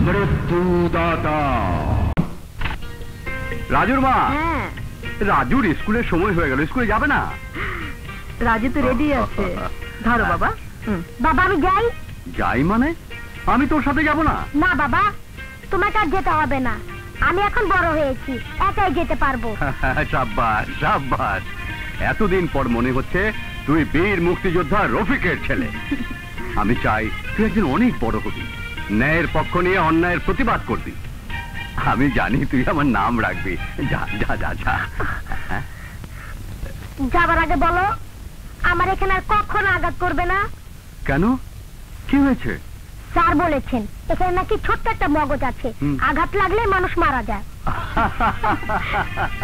মৃত্যুদাতা। রাজুর মা, রাজুর স্কুলের সময় হয়ে গেল, স্কুলে যাবে না? রাজু তো রেডি আছে। ধরো বাবা। বাবা আমি যাই। যাই মানে? আমি তোর সাথে যাব না। না বাবা, তোমাকে আর যেতে হবে না, আমি এখন বড় হয়েছি, একাই যেতে পারবো। সাব্বাস সাব্বাস, এতদিন পর মনে হচ্ছে তুই বীর মুক্তিযোদ্ধা রফিকের ছেলে। আমি চাই তুই একদিন অনেক বড় হবি, ন্যায়ের পক্ষ নিয়ে অন্যায়ের প্রতিবাদ করবি। আমি জানি তুই আমার নাম রাখবি। যা যা যা যা। যাবার আগে বলো, আমার এখানে আর কখনো আঘাত করবে না। কেন, কি হয়েছে? স্যার বলেছেন এখানে নাকি ছোট্ট একটা মগজ আছে, আঘাত লাগলে মানুষ মারা যায়।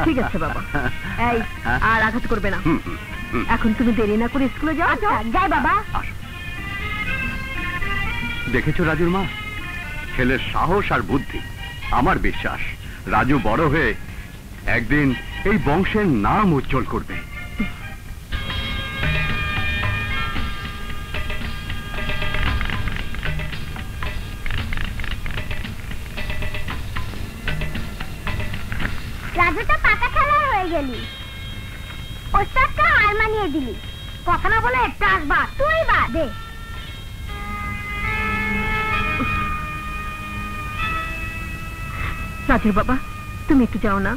ঠিক আছে বাবা, এই আর আঘাত করবে না। এখন তুমি দেরি না করে স্কুলে যাও। যাই বাবা। দেখেছো রাজুর মা, ছেলের সাহস আর বুদ্ধি। আমার বিশ্বাস রাজু বড় হয়ে একদিন এই বংশের নাম উজ্জ্বল করবে। রাজু তো পাকা খেলা হয়ে গেলি, ওস্তাদকে হার মানিয়ে দিলি। কথা না বলে একটা আসবা, তুই বা দে। রাজুর বাবা, তুমি একটু যাও না,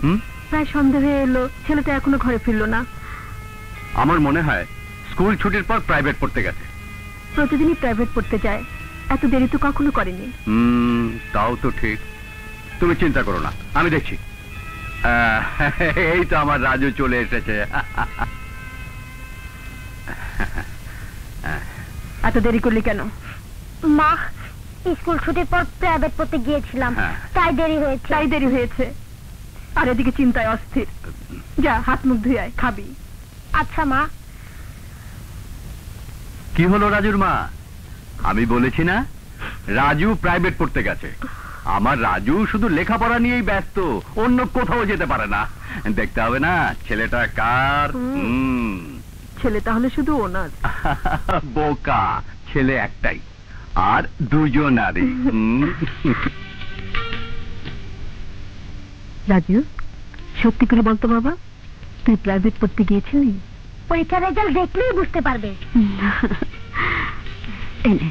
প্রায় সন্ধ্যা হয়ে এলো, ছেলেটা এখনো ঘরে ফিরলো না। আমার মনে হয় স্কুল ছুটির পর প্রাইভেট পড়তে গেছে। প্রতিদিনই প্রাইভেট পড়তে যায়, এত দেরি তো কখনো করেনি। তাও তো ঠিক, তুমি চিন্তা করো না, আমি দেখছি। এই তো আমার রাজু চলে এসেছে। এত দেরি করলি কেন? মা, স্কুল ছুটির পর প্রাইভেট পড়তে গিয়েছিলাম, তাই দেরি হয়েছে। আর এদিকে চিন্তায় অস্থির। যা হাত মুখ ধুয়ে আয়, খাবি। আচ্ছা মা। কি হলো রাজুর মা? আমি বলেছি না রাজু প্রাইভেট পড়তে গেছে। আমার রাজু শুধু লেখাপড়া নিয়েই ব্যস্ত, অন্য কোথাও যেতে পারে না। দেখতে হবে না ছেলেটা কার। ছেলে তাহলে শুধু ওনার? বোকা, ছেলে একটাই, আর দুজন নারী। রাজু, সত্যি করে বলতো বাবা, তুই প্রাইভেট পড়তে গিয়েছিলি? পরীক্ষার রেজাল্ট দেখলেই বুঝতে পারবে। এনে দে।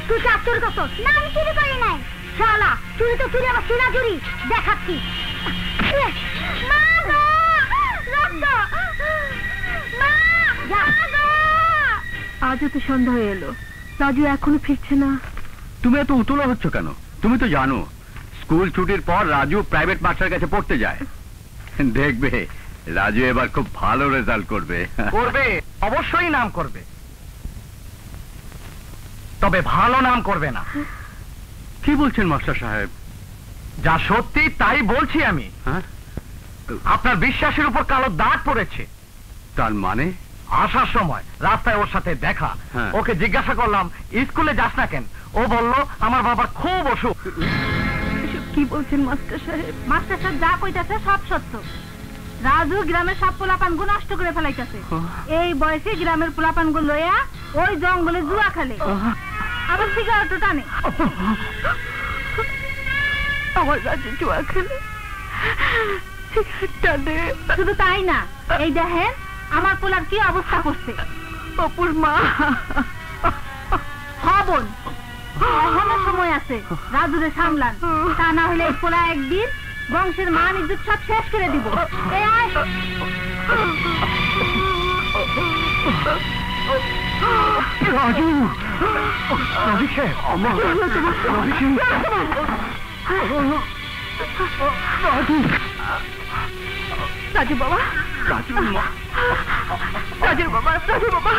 তুই কাজ চুরি করছো? না আমি চুরি করি নাই। শালা, চুরি তো চুরি, আবার সিনা চুরি দেখাচ্ছি। আজও তো সন্ধ্যা হয়ে এলো, রাজু এখনো ফিরছে না। তুমি এত উতলা হচ্ছ কেন? তুমি তো জানো স্কুল ছুটির পর রাজু প্রাইভেট মাস্টার কাছে পড়তে যায়। দেখবে রাজু এবার খুব ভালো রেজাল্ট করবে। করবে, অবশ্যই নাম করবে, তবে ভালো নাম করবে না। কি বলছেন মাস্টার সাহেব? যা সত্যি তাই বলছি আমি। আপনার বিশ্বাসের উপর কালো দাগ পড়েছে। তার মানে? আসার সময় রাস্তায় ওর সাথে দেখা, ওকে জিজ্ঞাসা করলাম স্কুলে যাস না কেন, ও বলল আমার বাবার খুব অসুখ। কি বলছেন মাস্টার সাহেব? মাস্টার সাহেব যা কইতাছে সব সত্য। রাজু গ্রামের সব পোলাপানগুলো নষ্ট করে ফেলাইতেছে। এই বয়সে গ্রামের পোলাপানগুলো লইয়া ওই জঙ্গলে জুয়া খেলে, আবার সিগারেটও টানে। আমার রাজু জুয়া খেলে, সিগারেট টানে। শুধু তাই না, এই দেখেন আমার পোলার কি অবস্থা করছে। অপুর মা। বোন, এখনো সময় আছে, রাজুরে সামলান, তা না হলে এই পোলা একদিন বংশের মান ইজ্জত সব শেষ করে দিব। এই আয়। রাজু, রাজু রাজু বাবা, রাজু রাজুর বাবা, রাজু বাবা।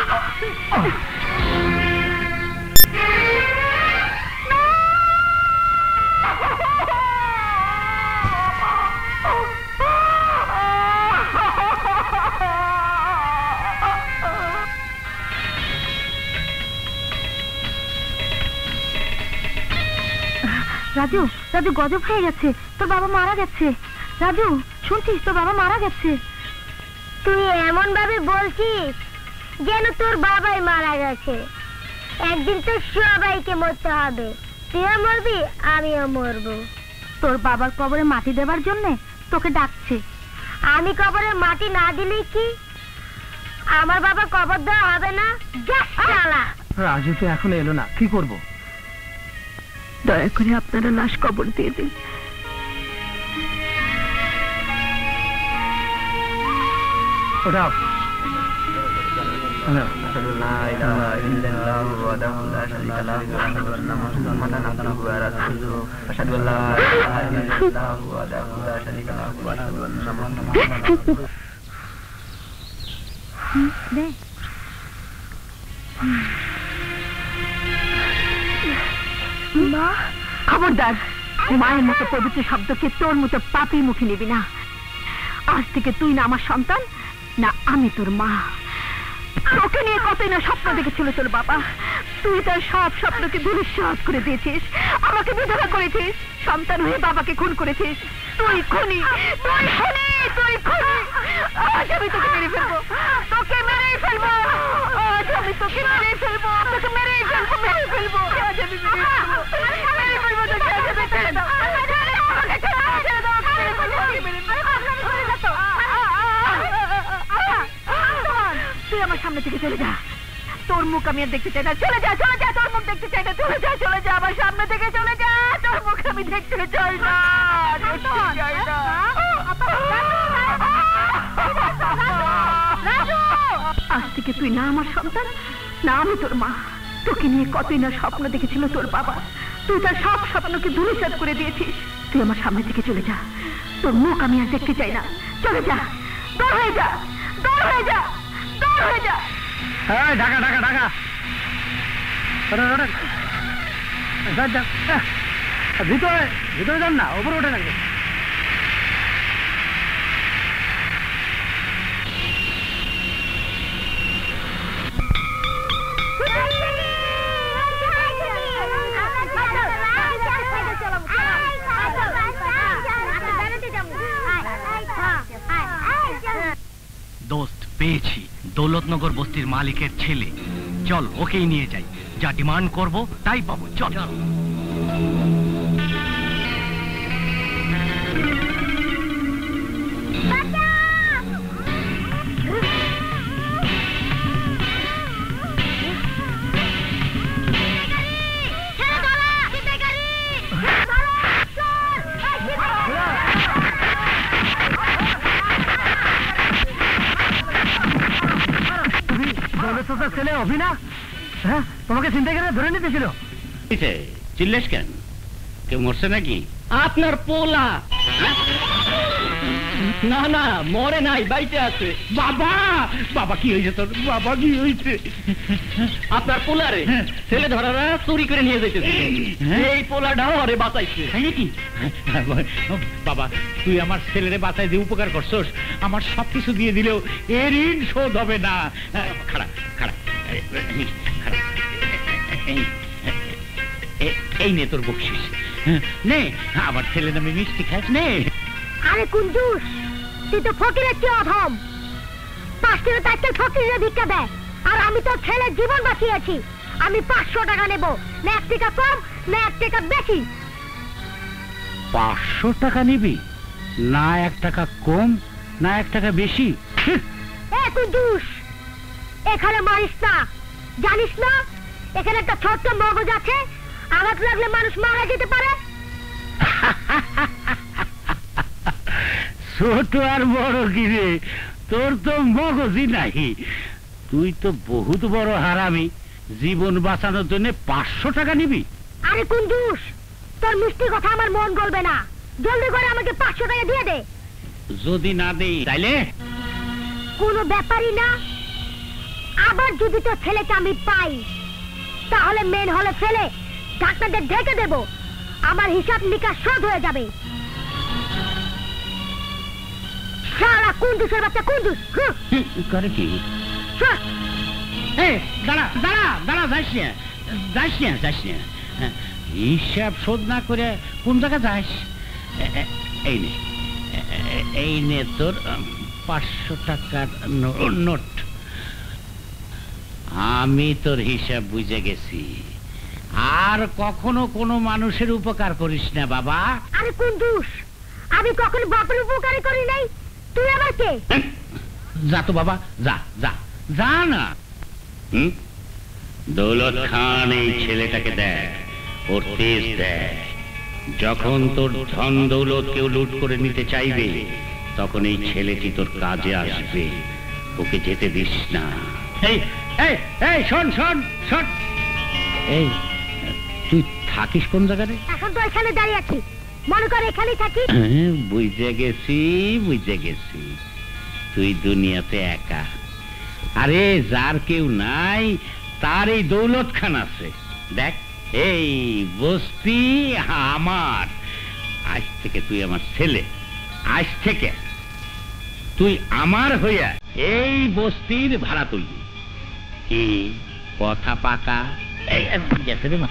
রাজু, রাজু গজব হয়ে গেছে, তোর বাবা মারা গেছে। রাজু শুনছিস, তোর বাবা মারা গেছে। তুই এমন ভাবে বলছিস যেন তোর বাবাই মারা গেছে। একদিন তো সবাইকে মরতে হবে, তুইও মরবি আমিও মরবো। তোর বাবার কবরে মাটি দেবার জন্য তোকে ডাকছে। আমি কবরে মাটি না দিলে কি আমার বাবা কবর দেওয়া হবে না? রাজু তো এখন এলো না, কি করব? দয়া করে আপনারা লাশ কবর দিয়ে দিন। ওটা মা, খবরদার, মায়ের মতো পবিত্র শব্দকে তোর মতো পাপি মুখে নিবি না। আজ থেকে তুই না আমার সন্তান, না আমি তোর মা। তোকে নিয়ে কতই না স্বপ্ন দেখেছিল তোর বাবা। তুই তার সব স্বপ্নকে দুঃসাহস করে দিয়েছিস, আমাকে বিধবা করেছিস, সন্তান হয়ে বাবাকে খুন করেছিস। তুই খুনি, তুই খুনি, তুই খুনি। আজ আমি তোকে মেরে ফেলবো, তোকে মেরেই ফেলবো। আজ আমি তোকে মেরে ফেলবো, তোকে মেরেই ফেলবো, মেরে ফেলবো। আজ আমি মেরে ফেলবো, মেরে ফেলবো তোকে। আজ আমি ছেড়ে দাও, আমাকে ছেড়ে দাও, ছেড়ে দাও, মেরে ফেলবো, মেরে ফেলবো। তুই আমার সামনে থেকে চলে যা, তোর মুখ আমি আর দেখতে চাই না। চলে যা, চলে যা, তোর মুখ দেখতে চাই না। চলে যা, চলে যা, আমার সামনে থেকে চলে যা। তোর মুখ আমি দেখতে চাই না, দেখতে চাই না। আজ থেকে তুই না আমার সন্তান, না আমি তোর মা। তোকে নিয়ে কতই না স্বপ্ন দেখেছিল তোর বাবা। তুই তার সব স্বপ্নকে ধূলিসাৎ করে দিয়েছিস। তুই আমার সামনে থেকে চলে যা, তোর মুখ আমি আর দেখতে চাই না। চলে যা, দূর হয়ে যা, দূর হয়ে যা, দূর হয়ে যা। ঢাকা ঢাকা ঢাকা, ভিতরে ভিতরে যান না, ওপরে ওঠে নাকি? দোস্ত, পেয়েছি দৌলতনগর বস্তির মালিকের ছেলে। চল ওকেই নিয়ে যাই, যা ডিমান্ড করব তাই পাবো। চল। ছেলে অভিনা, হ্যাঁ, তোমাকে চিন্তা করে ধরে নিতেছিল। চিল্লেস কেন? কেউ মরছে নাকি? আপনার পোলা। না না, মরে নাই, বাইতে আছে। বাবা, বাবা কি হয়েছে তোর? বাবা কি হয়েছে? আপনার পোলারে ছেলে ধরারা চুরি করে নিয়ে যেতেছে, এই পোলাটাও আরে বাঁচাইছে। তাই নাকি? বাবা, তুই আমার ছেলেরে বাঁচাই দিয়ে উপকার করছস, আমার সবকিছু দিয়ে দিলেও এর ঋণ শোধ হবে না। খারাপ খারাপ, এই নে তোর বকশিস, নে আমার ছেলে নামে মিষ্টি খাস, নে। আরে কুঞ্জুস, তুই তো ফকিরের চেয়ে অধম। 5 কিলো টাকা ফকিরের ভিক্ষা দেয়, আর আমি তো ছেলের জীবন বাঁচিয়েছি। আমি 500 টাকা নেব, না 1 টাকা কম, না 1 টাকা বেশি। 500 টাকা নিবি? না 1 টাকা কম, না 1 টাকা বেশি। এ কুঞ্জুস, এখানে মারিস না, জানিস না এখানে একটা ছোট্ট মগজ আছে, আঘাত লাগলে মানুষ মারা যেতে পারে। ছোট আর বড় কি রে, তোর তো মগজই নাই। তুই তো বহুত বড় হারামি, জীবন বাঁচানোর জন্য 500 টাকা নিবি? আরে কুঞ্জুস, তোর মিষ্টি কথা আমার মন গলবে না। জলদি করে আমাকে 500 টাকা দিয়ে দে। যদি না দেই তাইলে? কোনো ব্যাপারই না। আবার যদি তোর ছেলেকে আমি পাই, তাহলে মেন হলে ফেলে ডাক্তারদের ঢেকে দেব। আমার হিসাব নিকাশ শোধ হয়ে যাবে। সারা কুঞ্জুসের বাচ্চা কুঞ্জুস। করে কি? দাঁড়া দাঁড়া দাঁড়া, যাইস না যাইস না যাইস না। হিসাব শোধ না করে কোন জায়গায় যাস? এই নে, এই নে তোর 500 টাকার নোট। আমি তোর হিসাব বুঝে গেছি। আর কখনো কোনো মানুষের উপকার করিস না বাবা। আরে কুঞ্জুস, আমি কখনো বাপের উপকারই করি নাই। তুই আবার কে? যা তো বাবা, যা যা যা না। দৌলত খান এই ছেলেটাকে দেখ, ওর তেজ দেখ। যখন তোর ধন দৌলত কেউ লুট করে নিতে চাইবে, তখন এই ছেলেটি তোর কাজে আসবে। ওকে যেতে দিস না। এই এই এই শোন শোন শোন, এই তুই থাকিস কোন জায়গায়? এখন তো এখানে দাঁড়িয়ে আছি, মনে কর এখানেই থাকি। বুঝে গেছি বুঝে গেছি, তুই দুনিয়াতে একা। আরে যার কেউ নাই, তার এই দৌলত খান আছে। দেখ, এই বস্তি আমার। আজ থেকে তুই আমার ছেলে। আজ থেকে তুই আমার হইয়া এই বস্তির ভাড়া তুলবি। কি কথা পাকা? গেছে রে মা।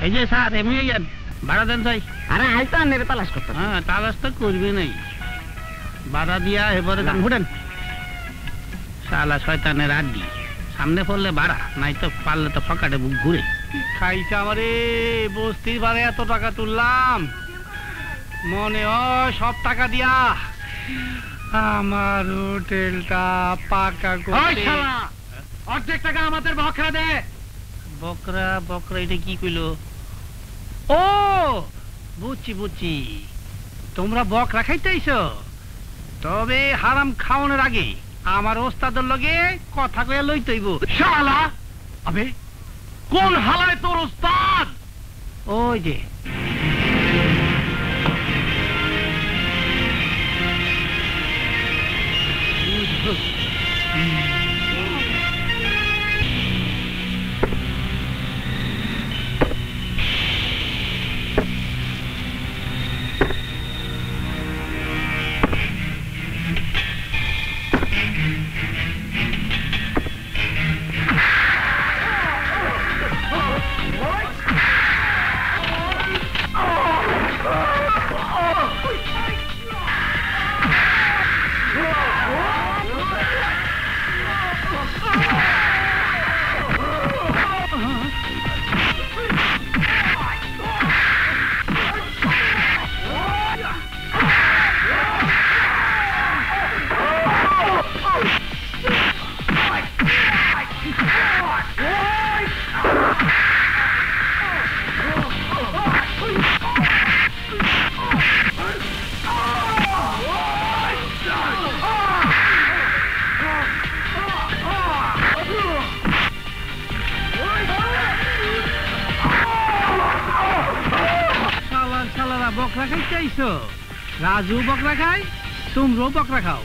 এই যে স্যার, এমনি ভাড়া দেন চাই। আরে আইতো আনের তালাশ করতে। হ্যাঁ, তালাশ তো করবি নাই, ভাড়া দিয়া এবারে গান ফুটেন। শালা শয়তানের আড্ডি, সামনে পড়লে ভাড়া, নাই তো পারলে তো ফকাটে বুক ঘুরে খাইছে আমারে। বস্তির ভাড়া এত টাকা তুললাম, মনে হয় সব টাকা দিয়া আমার হোটেলটা পাকা করে। অর্ধেক টাকা আমাদের বকরা দে। বকরা বকরা এটা কি কইলো? ও বুঝছি বুঝছি, তোমরা বকরা খাইতে আইছো। তবে হারাম খাওয়ানোর আগে আমার ওস্তাদের লগে কথা কইয়া লইতেইব। শালা, আবে কোন হালায় তোর ওস্তাদ? ওই যে আইছো রাজু বকরা খায় তোমরাও বকরা খাও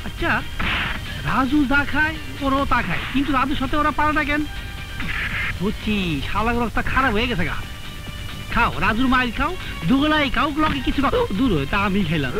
আচ্ছা রাজু যা খায় ওরাও তা খায় কিন্তু রাজুর সাথে ওরা পারে না কেন বুঝছি শালার অবস্থা খারাপ হয়ে গেছে গা খাও রাজুর মাইল খাও দুগলাই খাও লগে কিছু খাও দূর হয়ে তা আমি খেলাম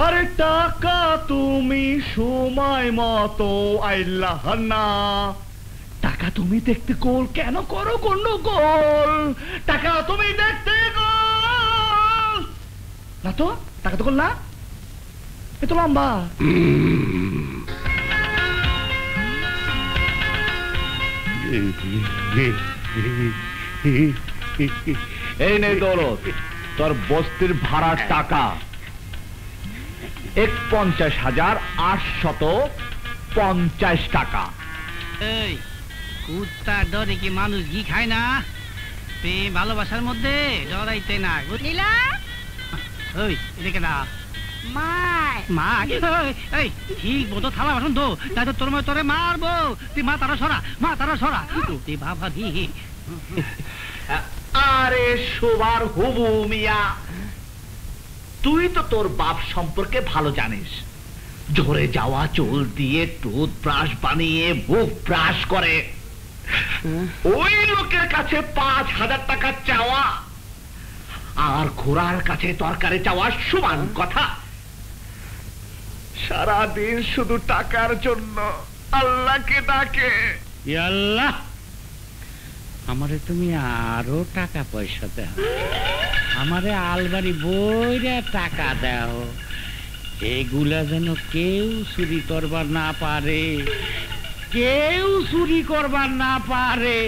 আরে টাকা তুমি সময় মতো আইলাহ না টাকা তুমি দেখতে গোল কেন করো গন্ডগোল টাকা তুমি দেখতে গোল না তো টাকা তো গোল না এ তো লম্বা এই নেই দৌলত তোর বস্তির ভাড়ার টাকা ৫১,৮৫০ টাকা এই কুত্তা ডরে কি মানুষ ঘি খায় না প্রেম ভালোবাসার মধ্যে ডরাইতে না নীলা ওই এদিকে না মাই মা এই ঠিক মতো থালা বাসন তো তাই তো তোরে মারবো তুই মা তারা সরা তুই বাবা দি আরে শোবার হবু মিয়া তুই তো তোর বাপ সম্পর্কে ভালো জানিস ঝরে যাওয়া চুল দিয়ে টুথব্রাশ বানিয়ে মুখ ব্রাশ করে ওই লোকের কাছে ৫,০০০ টাকা চাওয়া আর ঘোড়ার কাছে তরকারি চাওয়া সমান কথা সারাদিন শুধু টাকার জন্য আল্লাহকে ডাকে আল্লাহ আমারে তুমি আরো টাকা পয়সা দাও আমারে আলমারি বইরা টাকা দাও এগুলা যেন কেউ চুরি করবার না পারে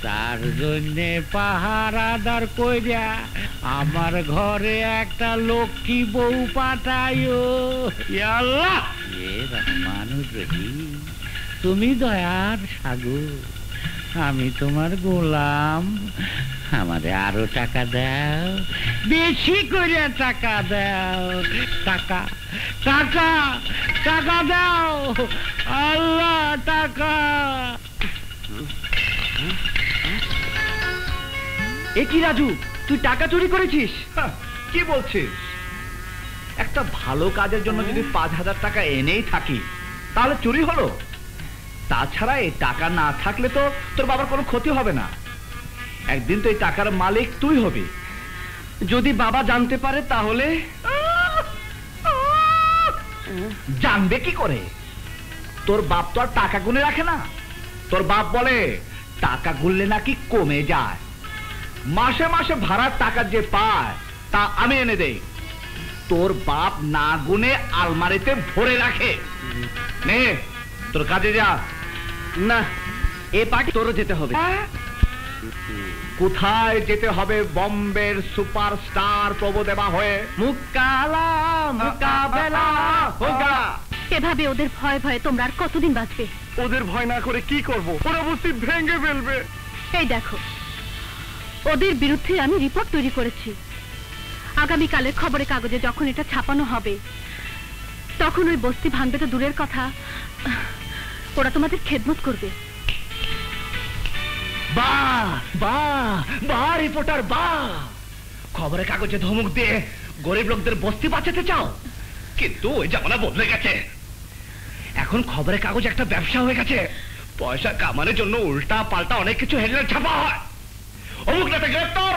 তার জন্যে পাহারাদার কইরা আমার ঘরে একটা লক্ষ্মী বউ পাঠাইও আল্লাহ এ রহমানুর রহিম তুমি দয়ার সাগর আমি তোমার গোলাম আমারে আরো টাকা দাও বেশি করে টাকা দাও টাকা টাকা টাকা দাও আল্লাহ টাকা এ কি রাজু তুই টাকা চুরি করেছিস কি বলছিস একটা ভালো কাজের জন্য যদি ৫,০০০ টাকা এনেই থাকি তাহলে চুরি হলো তাছাড়া এই টাকা না থাকলে তো তোর বাবার কোনো ক্ষতি হবে না একদিন তো এই টাকার মালিক তুই হবি যদি বাবা জানতে পারে তাহলে জানবে কি করে তোর বাপ তো আর টাকা গুনে রাখে না তোর বাপ বলে টাকা গুনলে নাকি কমে যায় মাসে মাসে ভাড়ার টাকা যে পায় তা আমি এনে দেই তোর বাপ না গুনে আলমারিতে ভরে রাখে নে তোর কাজে যা না এ পার্টি তোরও যেতে হবে কোথায় যেতে হবে বম্বের সুপারস্টার প্রভুদেবা হয়ে মুকালা মুকাবেলা হোগা এভাবে ওদের ভয়ে ভয়ে তোমরা আর কতদিন বাঁচবে ওদের ভয় না করে কি করব ওরা বস্তি ভেঙে ফেলবে এই দেখো ওদের বিরুদ্ধে আমি রিপোর্ট তৈরি করেছি আগামীকালের খবরের কাগজে যখন এটা ছাপানো হবে তখন ওই বস্তি ভাঙবে তো দূরের কথা, ওরা তোমাদের খেদমত করবে। বাহ বাহ বাহ রিপোর্টার বাহ, খবরের কাগজে ধমক দিয়ে গরিব লোকদের বস্তি বাঁচাতে চাও, কিন্তু ওই জামানা বদলে গেছে। এখন খবরের কাগজ একটা ব্যবসা হয়ে গেছে, পয়সা কামানোর জন্য উল্টা পাল্টা অনেক কিছু হেডলাইন ছাপা হয়। অমুক নেতা গ্রেপ্তার,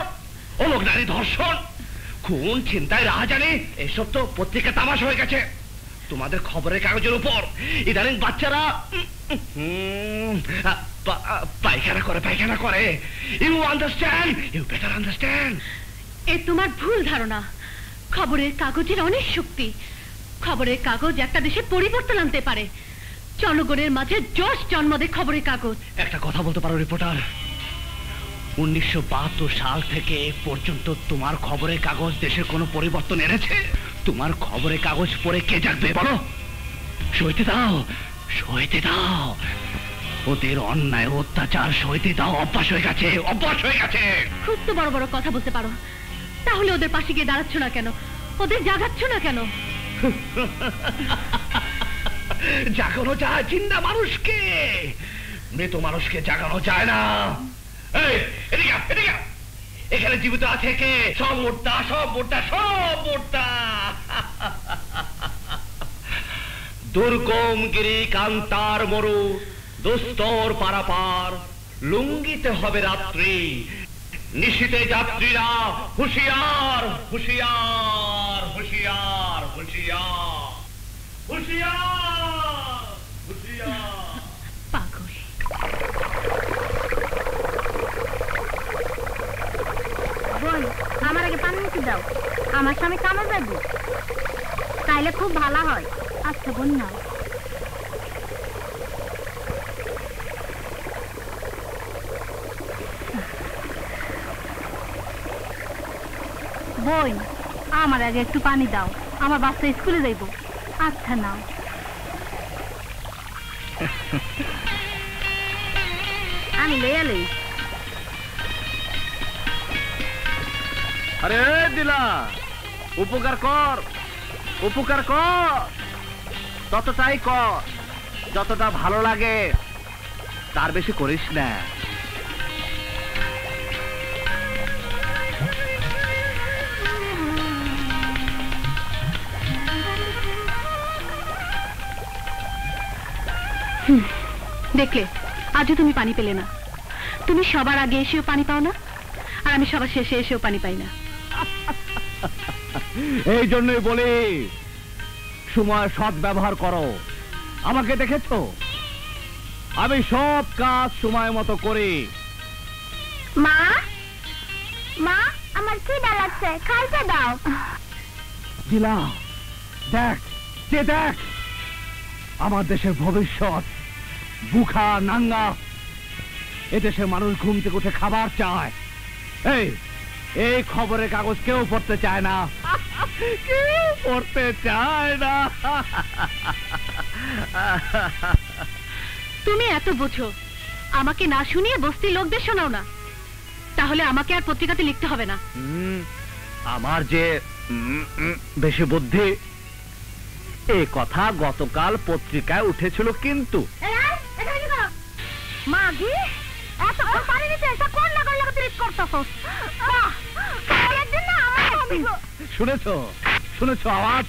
অমুক নারী ধর্ষণ, খুন, ছিনতাই, রাহাজানি, এসব তো পত্রিকা তামাশা হয়ে গেছে। তোমাদের খবরের কাগজের উপর ইদানিং বাচ্চারা পায়খানা করে। You understand, you better understand. এ তোমার ভুল ধারণা। খবরের কাগজের অনেক শক্তি। খবরের কাগজ একটা দেশে পরিবর্তন আনতে পারে। জনগণের মাঝে জোশ জন্ম দেয় খবরের কাগজ। একটা কথা বলতে পারো রিপোর্টার, 1972 সাল থেকে এ পর্যন্ত তোমার খবরের কাগজ দেশের কোনো পরিবর্তন এনেছে? তোমার খবরের কাগজ পড়ে কে জাগবে বলো? সইতে দাও, সইতে দাও, ওদের অন্যায় অত্যাচার সইতে দাও। অভ্যাস হয়ে গেছে, অভ্যাস হয়ে গেছে। খুব তো বড় বড় কথা বলতে পারো, তাহলে ওদের পাশে গিয়ে দাঁড়াচ্ছ না কেন? ওদের জাগাচ্ছ না কেন? জাগানো যায় জিন্দা মানুষকে, মৃত মানুষকে জাগানো যায় না। এই এদিকে এদিকে, এখানে জীবিত আছে কে? সব মোটা, সব মোটা, সব মোটা। দুর্গম গিরি কান্তার মরু, দুস্তর পারাপার, লুঙ্গিতে হবে রাত্রি, নিশীতে যাত্রীরা হুঁশিয়ার, হুঁশিয়ার, হুঁশিয়ার, হুঁশিয়ার, হুঁশিয়ার, হুঁশিয়ার। পাগল। বোন, আমার আগে পানি মুখে দাও, আমার স্বামী কামে যাবো, তাইলে খুব ভালো হয়। আচ্ছা বোন, নাও। বোন, আমার আগে একটু পানি দাও, আমার বাচ্চা স্কুলে যাইব। আচ্ছা নাও। আমি লইয়া লই। আরে দিলা, উপকার কর, উপকার কর, ততটাই কর যতটা ভালো লাগে, তার বেশি করিস না। দেখলে, আজও তুমি পানি পেলে না। তুমি সবার আগে এসেও পানি পাও না, আর আমি সবার শেষে এসেও পানি পাই না। এই জন্যই বলি সময় সৎ ব্যবহার করো। আমাকে দেখেছো, আমি সব কাজ সময় মতো করি। মা, মা, আমার খিদা লাগছে, খাইতে দাও। দিলা, দেখ, যে দেখ, আমার দেশের ভবিষ্যৎ বুখা নাঙ্গা। এদেশের মানুষ ঘুম থেকে উঠে খাবার চায়। এই খবরের কাগজ কেউ পড়তে চায় না, কেউ পড়তে চায় না। তুমি এত বোঝো, আমাকে না শুনিয়ে বস্তির লোকদের শোনাও না, তাহলে আমাকে আর পত্রিকাতে লিখতে হবে না। আমার যে বেশি বুদ্ধি, এই কথা গতকাল পত্রিকায় উঠেছিল। কিন্তু মা গি, এত পানি নিতে এটা কোন লাগা লাগা তুই করতেছস? একদিন না আমার শুনেছো, শুনেছো আওয়াজ?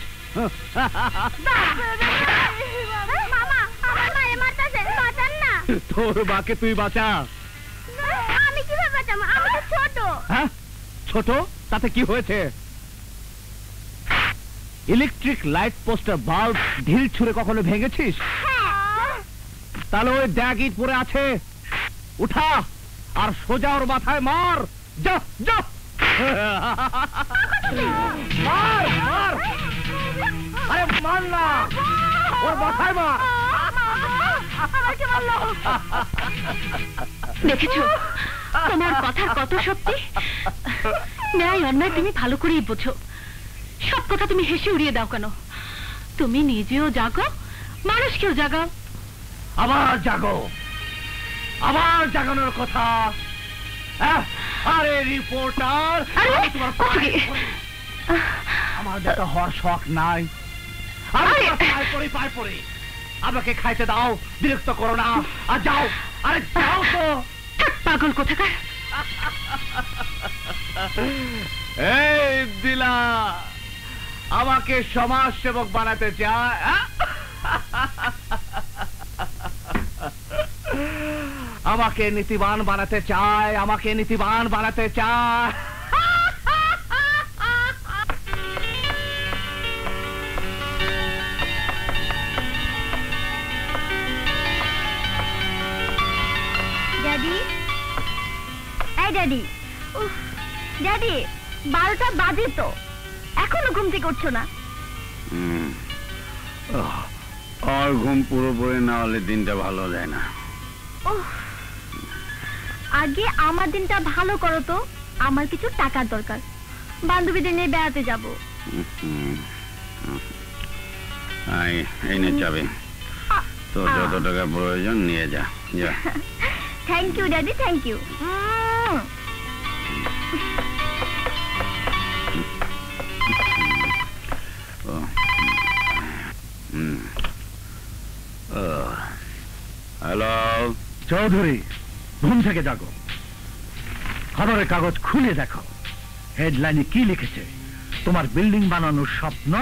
মামা, আমার মায়ে মারতাছে, বাঁচান না। তোর মাকে তুই বাঁচা। আমি কিভাবে বাঁচাবো? আমি তো ছোট। হ্যাঁ, ছোট, তাতে কি হয়েছে? ইলেকট্রিক লাইট পোস্টার বাল্ব ঢিল ছুঁড়ে কখনো ভেঙেছিস? তাহলে ওই ড্যাগ ইট পড়ে আছে, উঠা আর সোজা ওর মাথায় মার। যা যা, মার মার, আরে মার না, ওর মাথায় মার। দেখেছো তোমার কথার কত সত্যি? ন্যায় অন্যায় তুমি ভালো করেই বোঝো, সব কথা তুমি হেসে উড়িয়ে দাও কেন? তুমি নিজেও জাগো, মানুষকেও জাগাও। আবার জাগো, আবার জাগানোর কথা। আরে রিপোর্টার, আরে, তোমার কোথায়? আমার দেখা হওয়ার শখ নাই। পায় পড়ে আমাকে খাইতে দাও, বিরক্ত করো না। আর যাও, আরে যাও তো। পাগল কোথাকার। এই দিলা আমাকে সমাজ সেবক বানাতে চায়, আমাকে নীতিবান বানাতে চায়, আমাকে নীতিবান বানাতে চায়। ড্যাডি, এই ড্যাডি, উফ, ড্যাডি 12টা বাজে তো, এখনো ঘুম থেকে উঠছো না? আর ঘুম পুরোপুরি না হলে দিনটা ভালো যায় না। আগে আমার দিনটা ভালো করো তো, আমার কিছু টাকার দরকার, বান্ধবীদের নিয়ে বেড়াতে যাব। এই নে চাবি, তোর যত টাকা প্রয়োজন নিয়ে যা। Thank you daddy, thank you. Hello Chowdhury, ঘুম থেকে জাগো, খবরের কাগজ খুলে দেখো, হেডলাইনে কি লিখেছে। তোমার বিল্ডিং বানানোর স্বপ্ন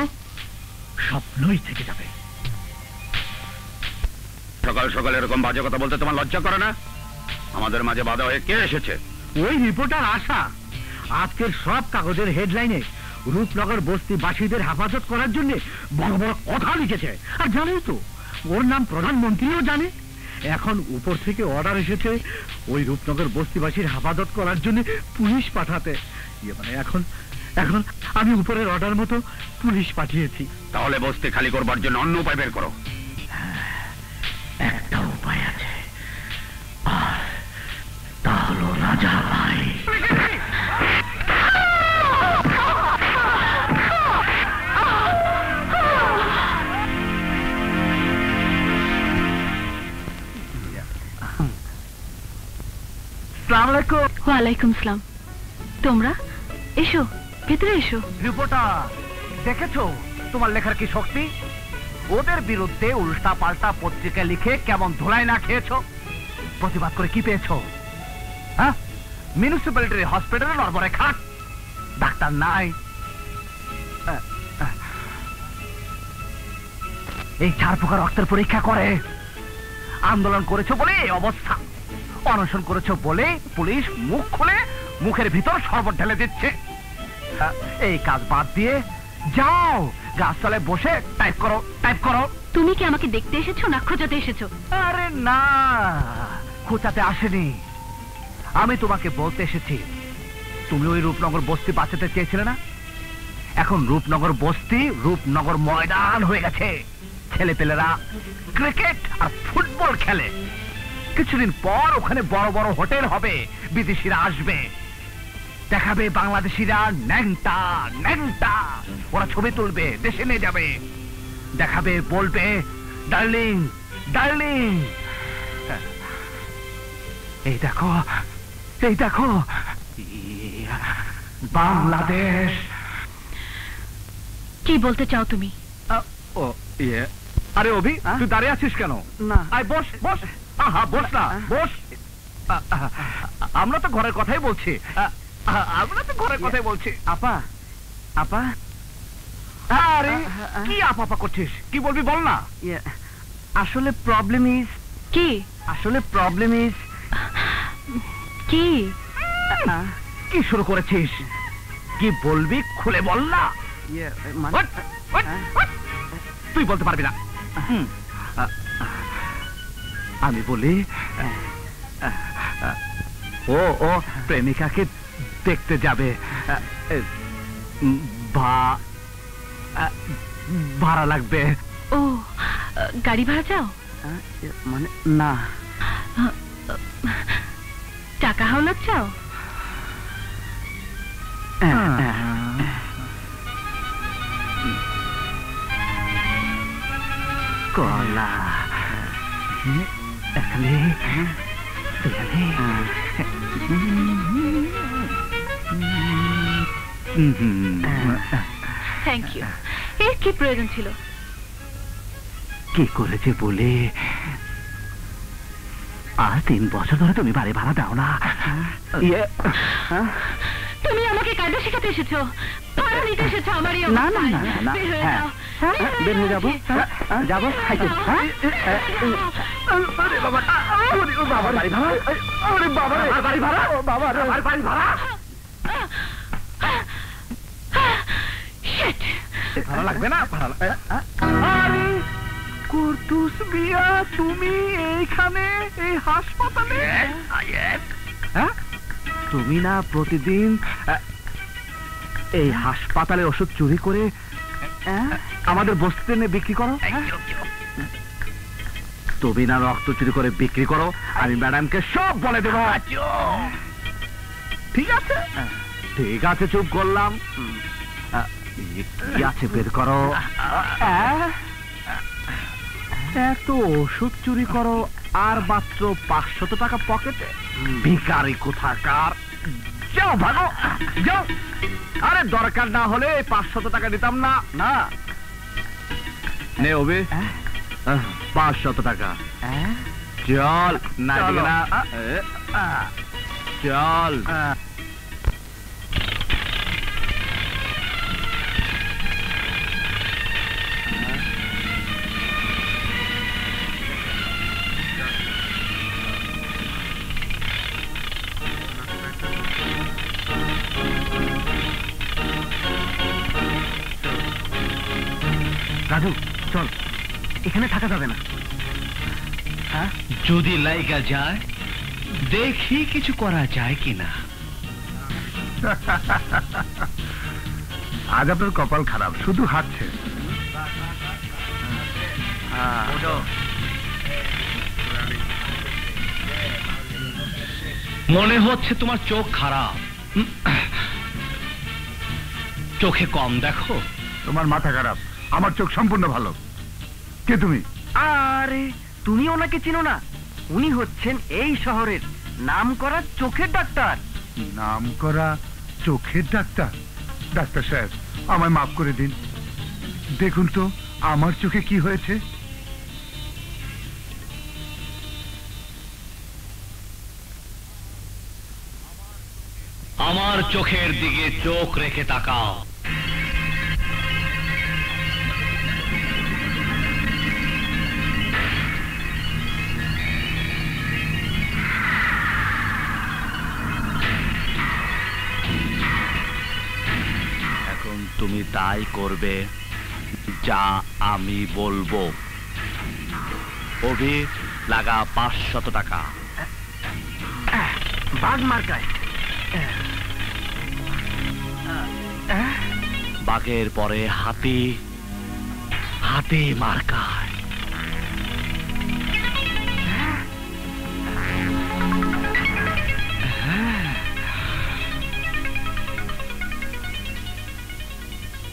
স্বপ্নই থেকে যাবে। সকাল সকাল এরকম বাজে কথা বলতে তোমার লজ্জা করে না? আমাদের মাঝে বাধা হয়ে কে এসেছে? ওই রিপোর্টার আশা আজকের সব কাগজের হেডলাইনে রূপনগর বস্তিবাসীদের হেফাজত করার জন্য বড় বড় কথা লিখেছে। আর জানোই তো, ওর নাম প্রধানমন্ত্রীও জানে। এখন উপর থেকে অর্ডার এসেছে ওই রূপনগর বস্তিবাসীর হেফাজত করার জন্য পুলিশ পাঠাতে। মানে এখন এখন আমি উপরের অর্ডার মতো পুলিশ পাঠিয়েছি। তাহলে বস্তি খালি করবার জন্য অন্য উপায় বের করো। একটা উপায় আছে, আর তা হলো রাজা ভাই। ওয়ালাইকুম সালাম। তোমরা এসো, ভেতরে এসো। রিপোর্টার, দেখেছো তোমার লেখার কি শক্তি? ওদের বিরুদ্ধে উল্টা পাল্টা পত্রিকা লিখে কেমন ধুলাই না খেয়েছো? প্রতিবাদ করে কি পেয়েছো? হ্যাঁ, মিউনিসিপ্যালিটির হসপিটালে নড়বড়ে খাট, ডাক্তার নাই। এই 4 প্রকার রক্তের পরীক্ষা করে। আন্দোলন করেছো বলে এই অবস্থা, অনশন করেছো বলে পুলিশ মুখ খুলে মুখের ভিতর শরবত ঢেলে দিচ্ছে। এই কাজ বাদ দিয়ে যাও, গাছতলায় বসে টাইপ করো, টাইপ করো। তুমি কি আমাকে দেখতে এসেছো না খোঁজাতে এসেছো? আরে না, খোঁচাতে আসেনি, আমি তোমাকে বলতে এসেছি। তুমি ওই রূপনগর বস্তি বাঁচাতে চেয়েছিলে না? এখন রূপনগর বস্তি রূপনগর ময়দান হয়ে গেছে। ছেলেপেলেরা ক্রিকেট আর ফুটবল খেলে। কিছুদিন পর ওখানে বড় বড় হোটেল হবে, বিদেশিরা আসবে, দেখাবে বাংলাদেশিরা ন্যাংটা ন্যাংটা। ওরা ছবি তুলবে, দেশে নিয়ে যাবে, দেখাবে, বলবে ডার্লিং ডার্লিং। এই দেখো, এই দেখো বাংলাদেশ। কি বলতে চাও তুমি? আরে অভি, তুই দাঁড়িয়ে আছিস কেন? না, আয় বস বস। আহা, বস না, বস। আমরা তো ঘরের কথাই বলছি, আমরা তো ঘরের কথাই বলছি। আপা, আপা। আরে কি আপা করছিস? কি বলবি বল না। আসলে প্রবলেম ইজ কি? আসলে প্রবলেম ইজ কি? কি শুরু করেছিস? কি বলবি খুলে বল না। তুই বলতে পারবি না। আমি বলি, ও ও প্রেমিকাকে দেখতে যাবে, ভাড়া লাগবে। ও, গাড়ি ভাড়া চাও? মানে না, টাকা হাওলাত চাও? কলা এখানে থ্যাংক ইউ। এর কি প্রয়োজন ছিল? কি করেছে বলে আর 3 বছর ধরে তুমি বাড়ি ভাড়া দাও না। তুমি আমাকে কায়দা শেখাতে এসেছো, ভাড়া নিতে এসেছো আমার এই না না অবস্থায়। না না, বের হয়ে যাও। বের হয়ে যাবো, যাবো খাইতে। আরে বাবা, বাবার বাড়ি ভাড়া, আরে বাবা বাড়ি ভাড়া, ও বাবা বাড়ি ভাড়া। Shit! ভাড়া লাগবে না, ভাড়া আরে কুর্তুস মিয়া, তুমি এইখানে এই হাসপাতালে? হ্যাঁ, তুমি না প্রতিদিন এই হাসপাতালে ওষুধ চুরি করে আমাদের বস্তিতে নিয়ে বিক্রি করো? তুমি না রক্ত চুরি করে বিক্রি করো? আমি ম্যাডামকে সব বলে দেবো। ঠিক আছে, ঠিক আছে, চুপ করলাম। কি আছে বের করো। এত ওষুধ চুরি করো আর মাত্র 500 টাকা পকেটে? ভিখারি কোথাকার। যাও ভাগো, যাও। আরে দরকার না হলে 500 টাকা দিতাম না। না নে ওবে 500 টাকা। চল না, চল। রাজু চল, এখানে থাকা যাবে না। যদি লাইগা যায় দেখি কিছু করা যায় কিনা। আজ আপনার কপাল খারাপ, শুধু হাঁটছে। মনে হচ্ছে তোমার চোখ খারাপ, চোখে কম দেখো। তোমার মাথা খারাপ, আমার চোখ সম্পূর্ণ ভালো। কে তুমি? আরে তুমি ওনাকে চিনো না? উনি হচ্ছেন এই শহরের নামকরা চোখের ডাক্তার। নাম করা চোখের ডাক্তার? ডাক্তার সাহেব, আমায় মাফ করে দিন। দেখুন তো আমার চোখে কি হয়েছে। আমার চোখের দিকে চোখ রেখে তাকাও। এখন তুমি তাই করবে যা আমি বলবো। অভি লাগা 500 টাকা। বাঘ মার্কায়। বাঘের পরে হাতি, হাতি মার্কায়।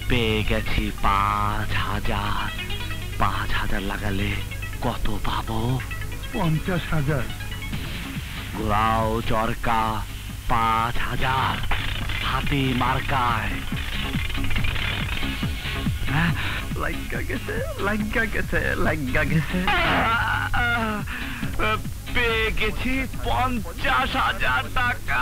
পেয়ে গেছি 5,000। 5,000 লাগালে কত পাবো? 50,000। ঘোরাও চরকা 5,000 হাতি মার্কায়। লাগা গেছে, লাগা গেছে, লাগা গেছে। পেয়ে গেছি 50,000 টাকা।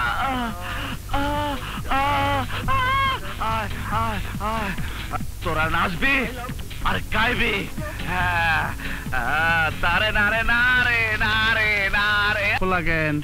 তোরা নাচবি আর গাইবি? তারে নারে নারে নারে নারে লাগেন।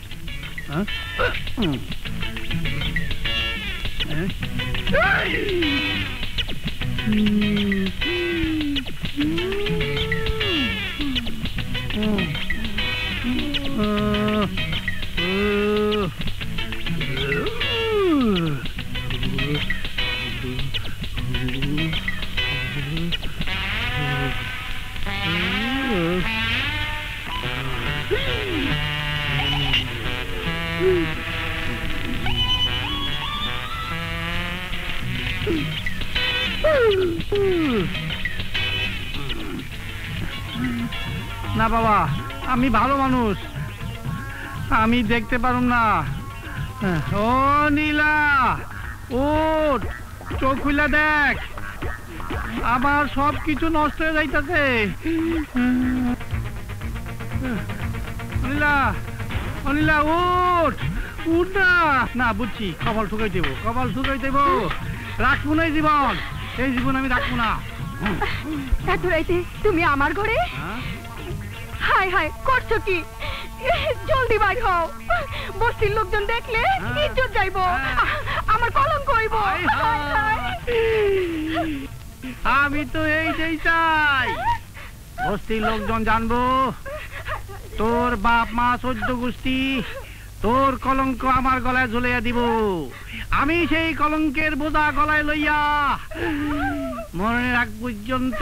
না বাবা, আমি ভালো মানুষ, আমি দেখতে পারুম না। ও নীলা, ওঠ। চোখ খুলে দেখ, আমার সব কিছু নষ্ট হয়ে যাইতেছে। অনিলা, অনিলা উঠ, উঠ না। না বুঝছি, কপাল ঠুকাই দেব, কপাল ঠুকাই দেব। রাখবো না এই জীবন, এই জীবন আমি রাখবো না। এত রাইতে তুমি আমার ঘরে? হায় হায়, করছো কি? জলদি বাইর হও, বস্তির লোকজন দেখলে ইজ্জত যাইবো, আমার কলঙ্ক হইব। আমি তো এইটাই চাই, বস্তির লোকজন জানবো তোর বাপ মা 14 গোষ্ঠী তোর কলঙ্ক আমার গলায় ঝুলাইয়া দিব। আমি সেই কলঙ্কের বোঝা গলায় লইয়া মরণের আগ পর্যন্ত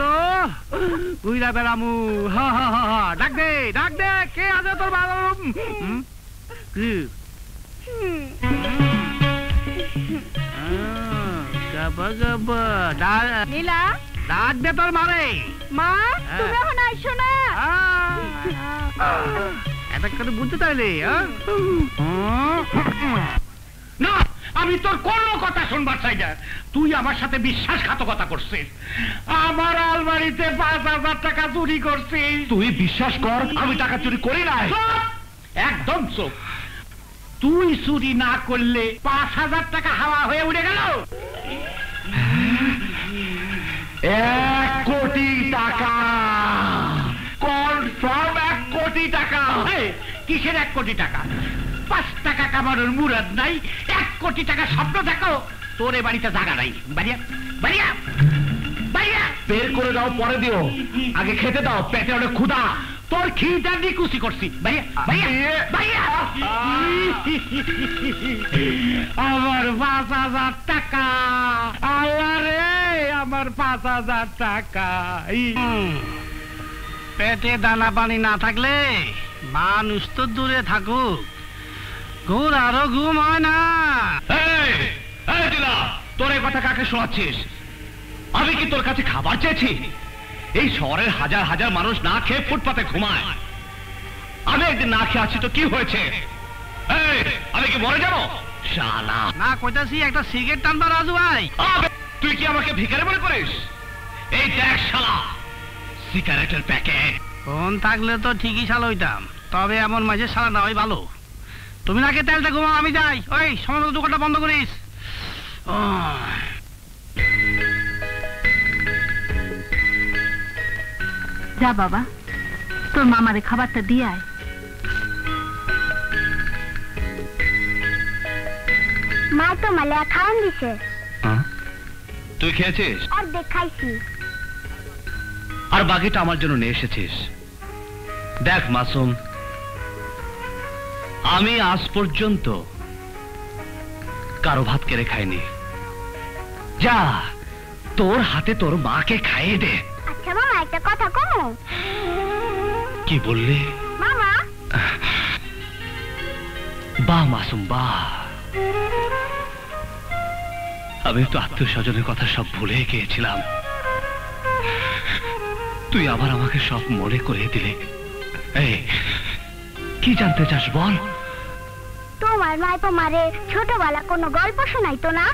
ঘুইরা বেড়ামু। হা হা হা হা, ডাক দে, ডাক দে, কে আছে তোর বাবা? নীলা, ডাক দে তোর মারে। মা তুমি এখন আইসো না? এটা করে বুঝতে তাইলে? না, আমি তোর কোনো কথা শুনবার চাই না। তুই আমার সাথে বিশ্বাসঘাতকতা করছিস, আমার আলমারিতে 5,000 টাকা চুরি করছিস। তুই বিশ্বাস কর আমি টাকা চুরি করি নাই। একদম চুপ। তুই চুরি না করলে 5,000 টাকা হাওয়া হয়ে উড়ে গেল। 1 কোটি টাকা, কনফার্ম 1 কোটি টাকা। কিসের 1 কোটি টাকা? 5 টাকা কামানোর মুরাদ নাই, 1 কোটি টাকা স্বপ্ন দেখো। তোর এ বাড়িতে জায়গা নাই। বাড়িয়া বাড়িয়া বাড়িয়া বের করে দাও, পরে দিও, আগে খেতে দাও, পেটে অনেক ক্ষুধা। তোর খিদা নিকুচি করছি। বাড়িয়া বাড়িয়া বাড়িয়া। আমার 5,000 টাকা, আল্লাহ রে, আমার 5,000 টাকা। পেটে দানা পানি না থাকলে মানুষ তো দূরে থাকুক, ঘুর আরো ঘুম হয় না। তোর এই কথা কাকে শোনাচ্ছিস? আমি কি তোর কাছে খাবার চেয়েছি? এই শহরের হাজার হাজার মানুষ না খেয়ে ফুটপাতে ঘুমায়, আমি একদিন না খেয়ে আছি তো কি হয়েছে? আমি কি মরে যাবো? শালা না, কইতাছি একটা সিগারেট টানবা রাজু ভাই। তুই কি আমাকে ভিখারি মনে করিস? এই দেখ শালা, সিগারেটের প্যাকেট। ফোন থাকলে তো ঠিকই শালা হইতাম, তবে এমন মাঝে শালা না হয় ভালো। তুমি নাকি তেলটা ঘুমাও, আমি যাই। ওই সময় মতো দোকানটা বন্ধ করিস। যা বাবা, তোর মামারে খাবারটা দিয়ে আয়। মা তো মালে খাওয়ান দিছে। তুই খেয়েছিস? অর্ধেক খাইছি। আর বাকিটা আমার জন্য নিয়ে এসেছিস। দেখ মাসুম, আমি আজ পর্যন্ত কারো ভাত কেড়ে খাইনি। যা, তোর হাতে তোর মাকে খাইয়ে দে। আচ্ছা মামা, একটা কথা কমু? কি বললি মামা? বাহ মাসুম বাহ, আমি তো আত্মীয় স্বজনের কথা সব ভুলে গিয়েছিলাম। তুই আবার আমাকে সব মনে করে দিলে। এই, কি জানতে চাস বল? তোমার মাইপো মারে ছোটবেলা কোনো গল্প শোনাইতো না?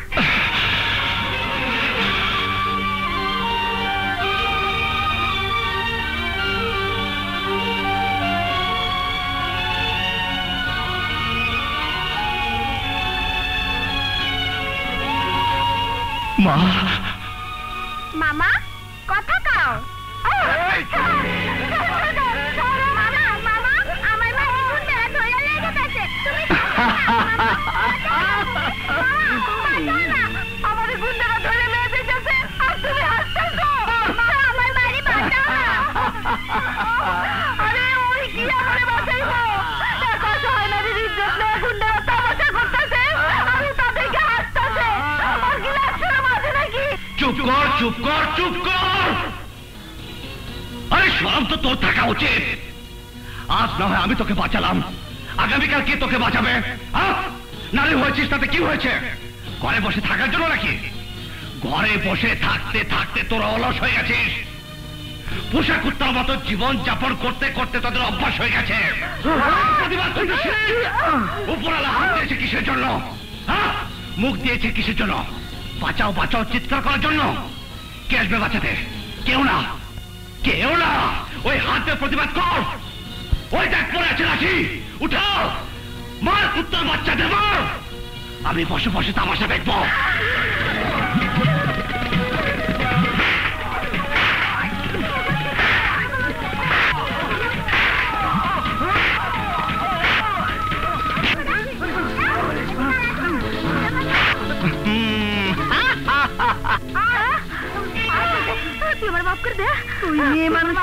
মা, মামা কথা কাও। আমাদের গুন্ডারা ধরে নিয়ে যেতেছে আর তুমি হাসতেছো। আমার বাড়ি বাঁচাও না। আরে ওই কি আমারে বাঁচাইবো? দেখো সহায়নারীর ইজ্জত নিয়ে গুন্ডারা তামাশা করতেছে, আমি তাদেরকে হাসতেছে। আমার কি লাশরা মাঝে নাকি? চুপ কর, চুপ কর, চুপ কর। আরে শরম তো তোর থাকা উচিত। আজ না হয় আমি তোকে বাঁচালাম, আগামীকাল কে তোকে বাঁচাবে? নারী হয়েছিস তাতে কি হয়েছে? ঘরে বসে থাকার জন্য নাকি? ঘরে বসে থাকতে থাকতে তোরা অলস হয়ে গেছিস। পোষা কুত্তার মতো জীবন যাপন করতে করতে তোদের অভ্যাস হয়ে গেছে। উপরালা হাত দিয়েছে কিসের জন্য? মুখ দিয়েছে কিসের জন্য? বাঁচাও বাঁচাও চিৎকার করার জন্য? কে আসবে বাঁচাতে? কেউ না, কেউ না। ওই হাতে প্রতিবাদ কর। ওই দেখ পড়ে আছে লাঠি, উঠাও, মার উত্তর বাচ্চাদের মার। আমি বসে বসে তামাশা দেখবো। তুই আমার মাফ করে দে। তুই মেয়ে মানুষ,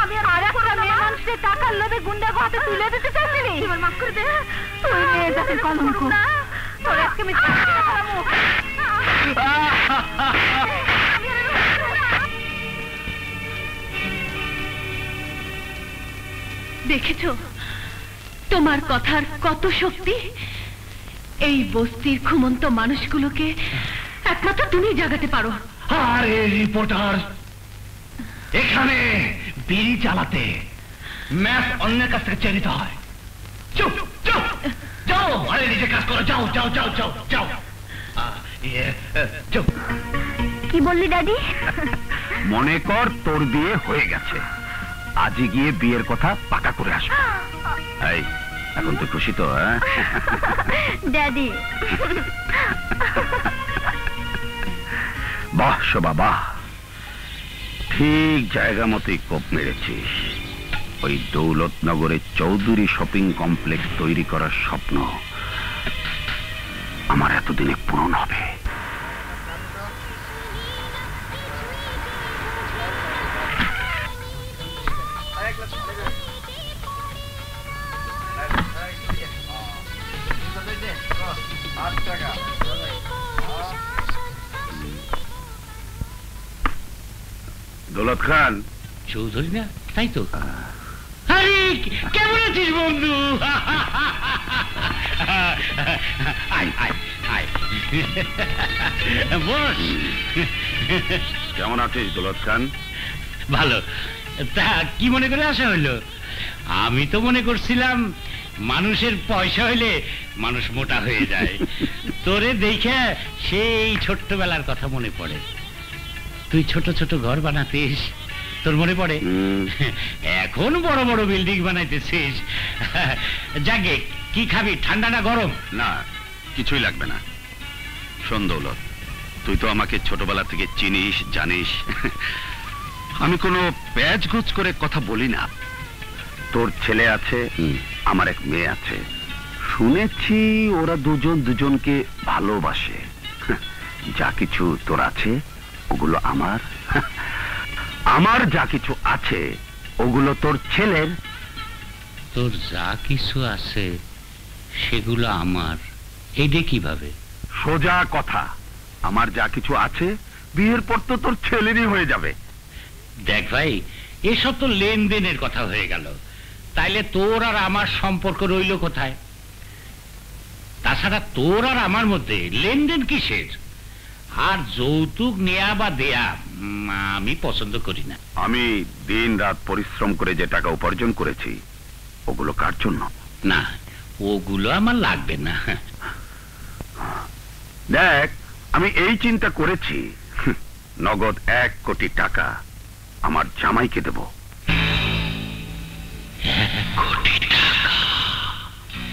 আমি আর একটা মেয়ে মানুষের টাকার লোভে গুন্ডা হাতে তুলে দিতে চাইছিলি। আমার মাফ করে দে। তুই মেয়ে জাতির কলঙ্ক। তোর আজকে আমি দেখেছ তোমার কথার কত শক্তি। এই বস্তির ঘুমন্ত মানুষগুলোকে একমাত্র তুমি জাগাতে পারো। আরে রিপোর্টার, এখানে বিড়ি চালাতে ম্যাচ অন্যের কাছ থেকে চেয়ে নিতে হয়। চুপ চুপ, যাও। আরে নিজে কাজ করো, যাও যাও যাও যাও যাও। চুপ। কি বললি ড্যাডি? মনে কর তোর বিয়ে হয়ে গেছে, আজই গিয়ে বিয়ের কথা পাকা করে আসবো। এই এখন তো খুশি তো? ড্যাডি বাহ শোভা বাহ, ঠিক জায়গা মতোই কোপ মেরেছিস। ওই দৌলতনগরে চৌধুরী শপিং কমপ্লেক্স তৈরি করার স্বপ্ন আমার এতদিনে পূরণ হবে। দৌলত খান চৌধুরী না, তাই তো? আরে কেমন আছিস বন্ধু? আয় আয় আয়, বস। কেমন আছিস দৌলত খান? ভালো। তা কি মনে করে আসা হইলো? আমি তো মনে করছিলাম মানুষের পয়সা হইলে মানুষ মোটা হয়ে যায়। তোরে দেখে সেই ছোট্টবেলার কথা মনে পড়ে। তুই ছোট ছোট ঘর বানাতিস, তোর মনে পড়ে? এখন বড় বড় বিল্ডিং বানাইতেছিস। যাকে কি খাবি, ঠান্ডা না গরম? না, কিছুই লাগবে না। শোন দৌলত, তুই তো আমাকে ছোটবেলা থেকে চিনিস, জানিস। আমি কোনো প্যাচগোছ করে কথা বলি না। তোর ছেলে আছে, আমার এক মেয়ে আছে। শুনেছি ওরা দুজন দুজনকে ভালোবাসে। যা কিছু তোর আছে ওগুলো আমার, আমার যা কিছু আছে ওগুলো তোর ছেলের। তোর যা কিছু আছে সেগুলো আমার, এইটা কিভাবে? সোজা কথা, আমার যা কিছু আছে বিয়ের পর তো তোর ছেলেরই হয়ে যাবে। দেখ ভাই, এসব তো লেনদেনের কথা হয়ে গেল। তাইলে তোর আর আমার সম্পর্ক রইল কোথায়? তাছাড়া তোর আর আমার মধ্যে লেনদেন কিসের? আর যৌতুক নেয়া বা দেয়া আমি পছন্দ করি না। আমি দিন রাত পরিশ্রম করে যে টাকা উপার্জন করেছি ওগুলো কার জন্য? না, ওগুলো আমার লাগবে না। দেখ, আমি এই চিন্তা করেছি, নগদ 1 কোটি টাকা আমার জামাইকে দেব।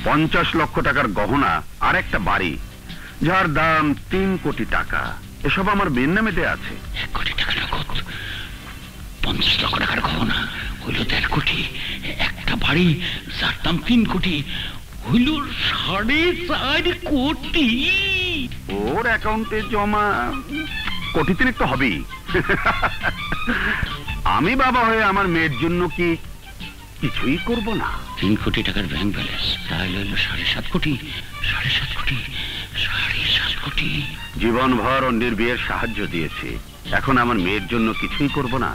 50 লক্ষ টাকার গহনা আর একটা বাড়ি যার দাম 3 কোটি টাকা, এসব আমার মেয়ের নামে দেয়া আছে। 1 কোটি টাকা নগদ, 50 লক্ষ টাকার গহনা হইল 1.5 কোটি, একটা বাড়ি যার দাম 3 কোটি হইল 4.5 কোটি। ওর অ্যাকাউন্টে জমা 1.3 কোটি তো হবেই। আমি বাবা হয়ে আমার মেয়ের জন্য কি কিছুই করব না? 3 কোটি টাকার ব্যাংক ব্যালেন্স, তাহলে হইল 7.5 কোটি। 7.5 কোটি, 7.5 কোটি। জীবনভর অন্যের বিয়ের সাহায্য দিয়েছি, এখন আমার মেয়ের জন্য কিছুই করব না।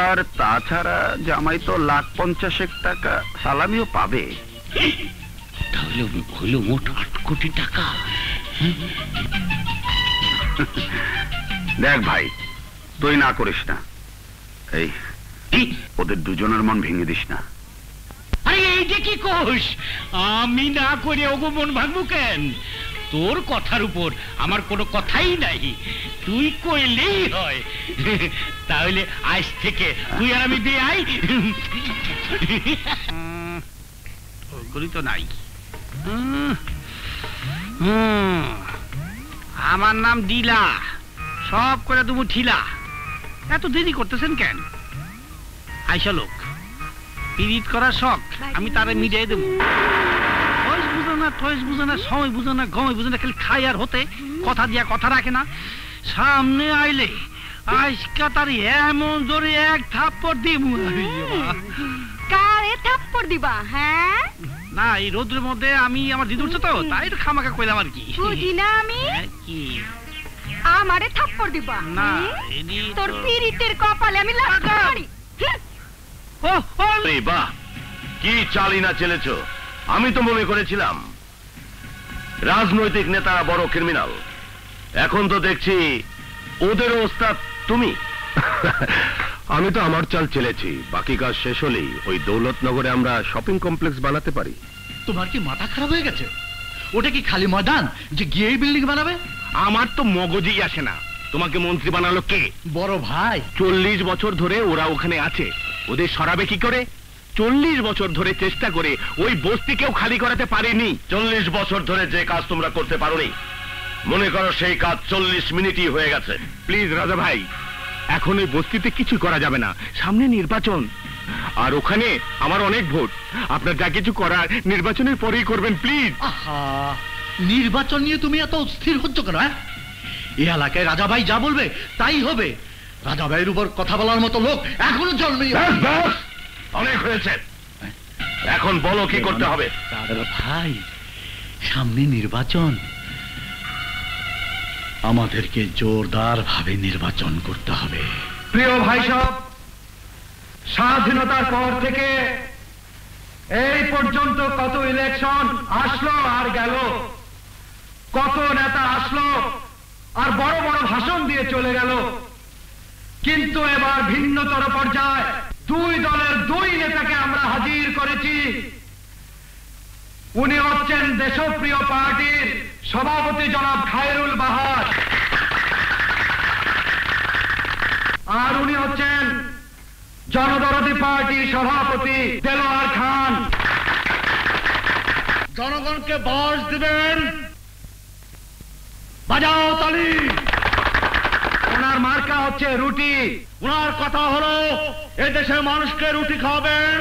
আর তাছাড়া জামাই তো 1,50,000 টাকা সালামিও পাবে। তাহলে হইল মোট 8 কোটি টাকা। দেখ ভাই, তুই না করিস না, এই ওদের দুজনের মন ভেঙে দিস না। আরে এই যে কি কোষ, আমি না করে ওগো মন ভাঙবো কেন? তোর কথার উপর আমার কোনো কথাই নাই, তুই কইলেই হয়। তাহলে আজ থেকে তুই আর আমি বিয়ে আই। করি তো নাই। আমার নাম ডিলা, সব করে তুমি ঠিলা। এত দেরি করতেছেন কেন? আইসা লোক পিরিত করার শখ, আমি তারে মিটাই দেবো। বয়স বুঝো না, টয়স বুঝো না, সময় বুঝো না, গময় বুঝো না, খালি খাই আর হতে, কথা দিয়া কথা রাখে না। সামনে আইলে আজকা তার এমন জোরে এক থাপ্পড় দিব। কারে থাপ্পড় দিবা? হ্যাঁ না, এই রোদ্রের মধ্যে আমি আমার দিদি উঠছে তো, তাই তো খামাকা কইলাম আর কি। বুঝি না আমি। কি আমারে থাপ্পড় দিবা? না, তোর পিরিতের কপালে আমি লাগাড়ি। বাহ, কি চালি না চেলেছ! আমি তো মনে করেছিলাম রাজনৈতিক নেতারা বড় ক্রিমিনাল, এখন তো দেখছি ওদেরও ওস্তাদ তুমি। আমি তো আমার চাল চেলেছি, বাকি কাজ শেষ হলেই ওই দৌলতনগরে আমরা শপিং কমপ্লেক্স বানাতে পারি। তোমার কি মাথা খারাপ হয়ে গেছে? ওটা কি খালি ময়দান যে গিয়েই বিল্ডিং বানাবে? আমার তো মগজই আসে না, তোমাকে মন্ত্রী বানালো কে? বড় ভাই। 40 বছর ধরে ওরা ওখানে আছে, ওদের সরাবে কি করে? 40 বছর ধরে চেষ্টা করে ওই বস্তিকেও খালি করাতে পারেনি। 40 বছর ধরে যে কাজ তোমরা করতে পারোনি, মনে করো সেই কাজ 40 মিনিটই হয়ে গেছে। প্লিজ রাজা ভাই, এখন ওই বস্তিতে কিছু করা যাবে না, সামনে নির্বাচন, আর ওখানে আমার অনেক ভোট। আপনার যা কিছু করার নির্বাচনের পরেই করবেন প্লিজ। আহা, নির্বাচন নিয়ে তুমি এত অস্থির হচ্ছ কেন? এই এলাকায় রাজা ভাই যা বলবে তাই হবে। রাজা ভাইয়ের উপর কথা বলার মতো লোক এখনো জন্মেই। অনেক হয়েছে, এখন বলো কি করতে হবে। ভাই, সামনে নির্বাচন, আমাদেরকে জোরদার ভাবে নির্বাচন করতে হবে। প্রিয় ভাই সব, স্বাধীনতার পর থেকে এই পর্যন্ত কত ইলেকশন আসলো আর গেল, কত নেতা আসলো আর বড় বড় ভাষণ দিয়ে চলে গেল, কিন্তু এবার ভিন্নতর পর্যায়ে দুই দলের দুই নেতাকে আমরা হাজির করেছি। উনি হচ্ছেন দেশপ্রিয় পার্টির সভাপতি জনাব খায়রুল বাহার, আর উনি হচ্ছেন জনদরদি পার্টির সভাপতি দেলোয়ার খান। জনগণকে বয়স দিবেন, বাজাও তালি। ওনার মার্কা হচ্ছে রুটি। ওনার কথা হলো এদেশের মানুষকে রুটি খাবেন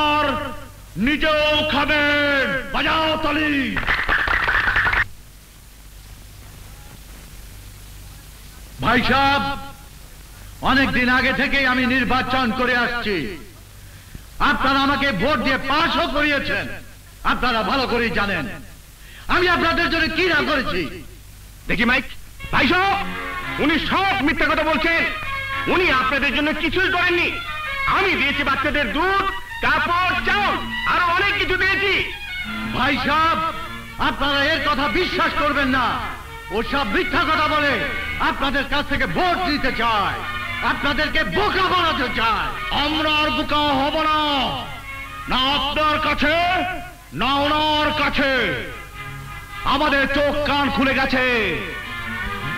আর নিজেও খাবেন। বাজাও তালি। ভাই সাহেব, অনেকদিন আগে থেকেই আমি নির্বাচন করে আসছি, আপনারা আমাকে ভোট দিয়ে পাশও করিয়েছেন। আপনারা ভালো করেই জানেন আমি আপনাদের জন্য কি না করেছি। দেখি মাইক ভাই সাহেব, উনি সব মিথ্যা কথা বলছেন। উনি আপনাদের জন্য কিছুই করেননি। আমি দিয়েছি বাচ্চাদের দুধ, কাপড়, চাউল, আরো অনেক কিছু দিয়েছি। ভাই সাহেব, আপনারা এর কথা বিশ্বাস করবেন না। ও সব মিথ্যা কথা বলে আপনাদের কাছ থেকে ভোট নিতে চায়, আপনাদেরকে বোকা বানাতে চায়। আমরা আর বোকা হব না, না আপনার কাছে না ওনার কাছে। আমাদের চোখ কান খুলে গেছে।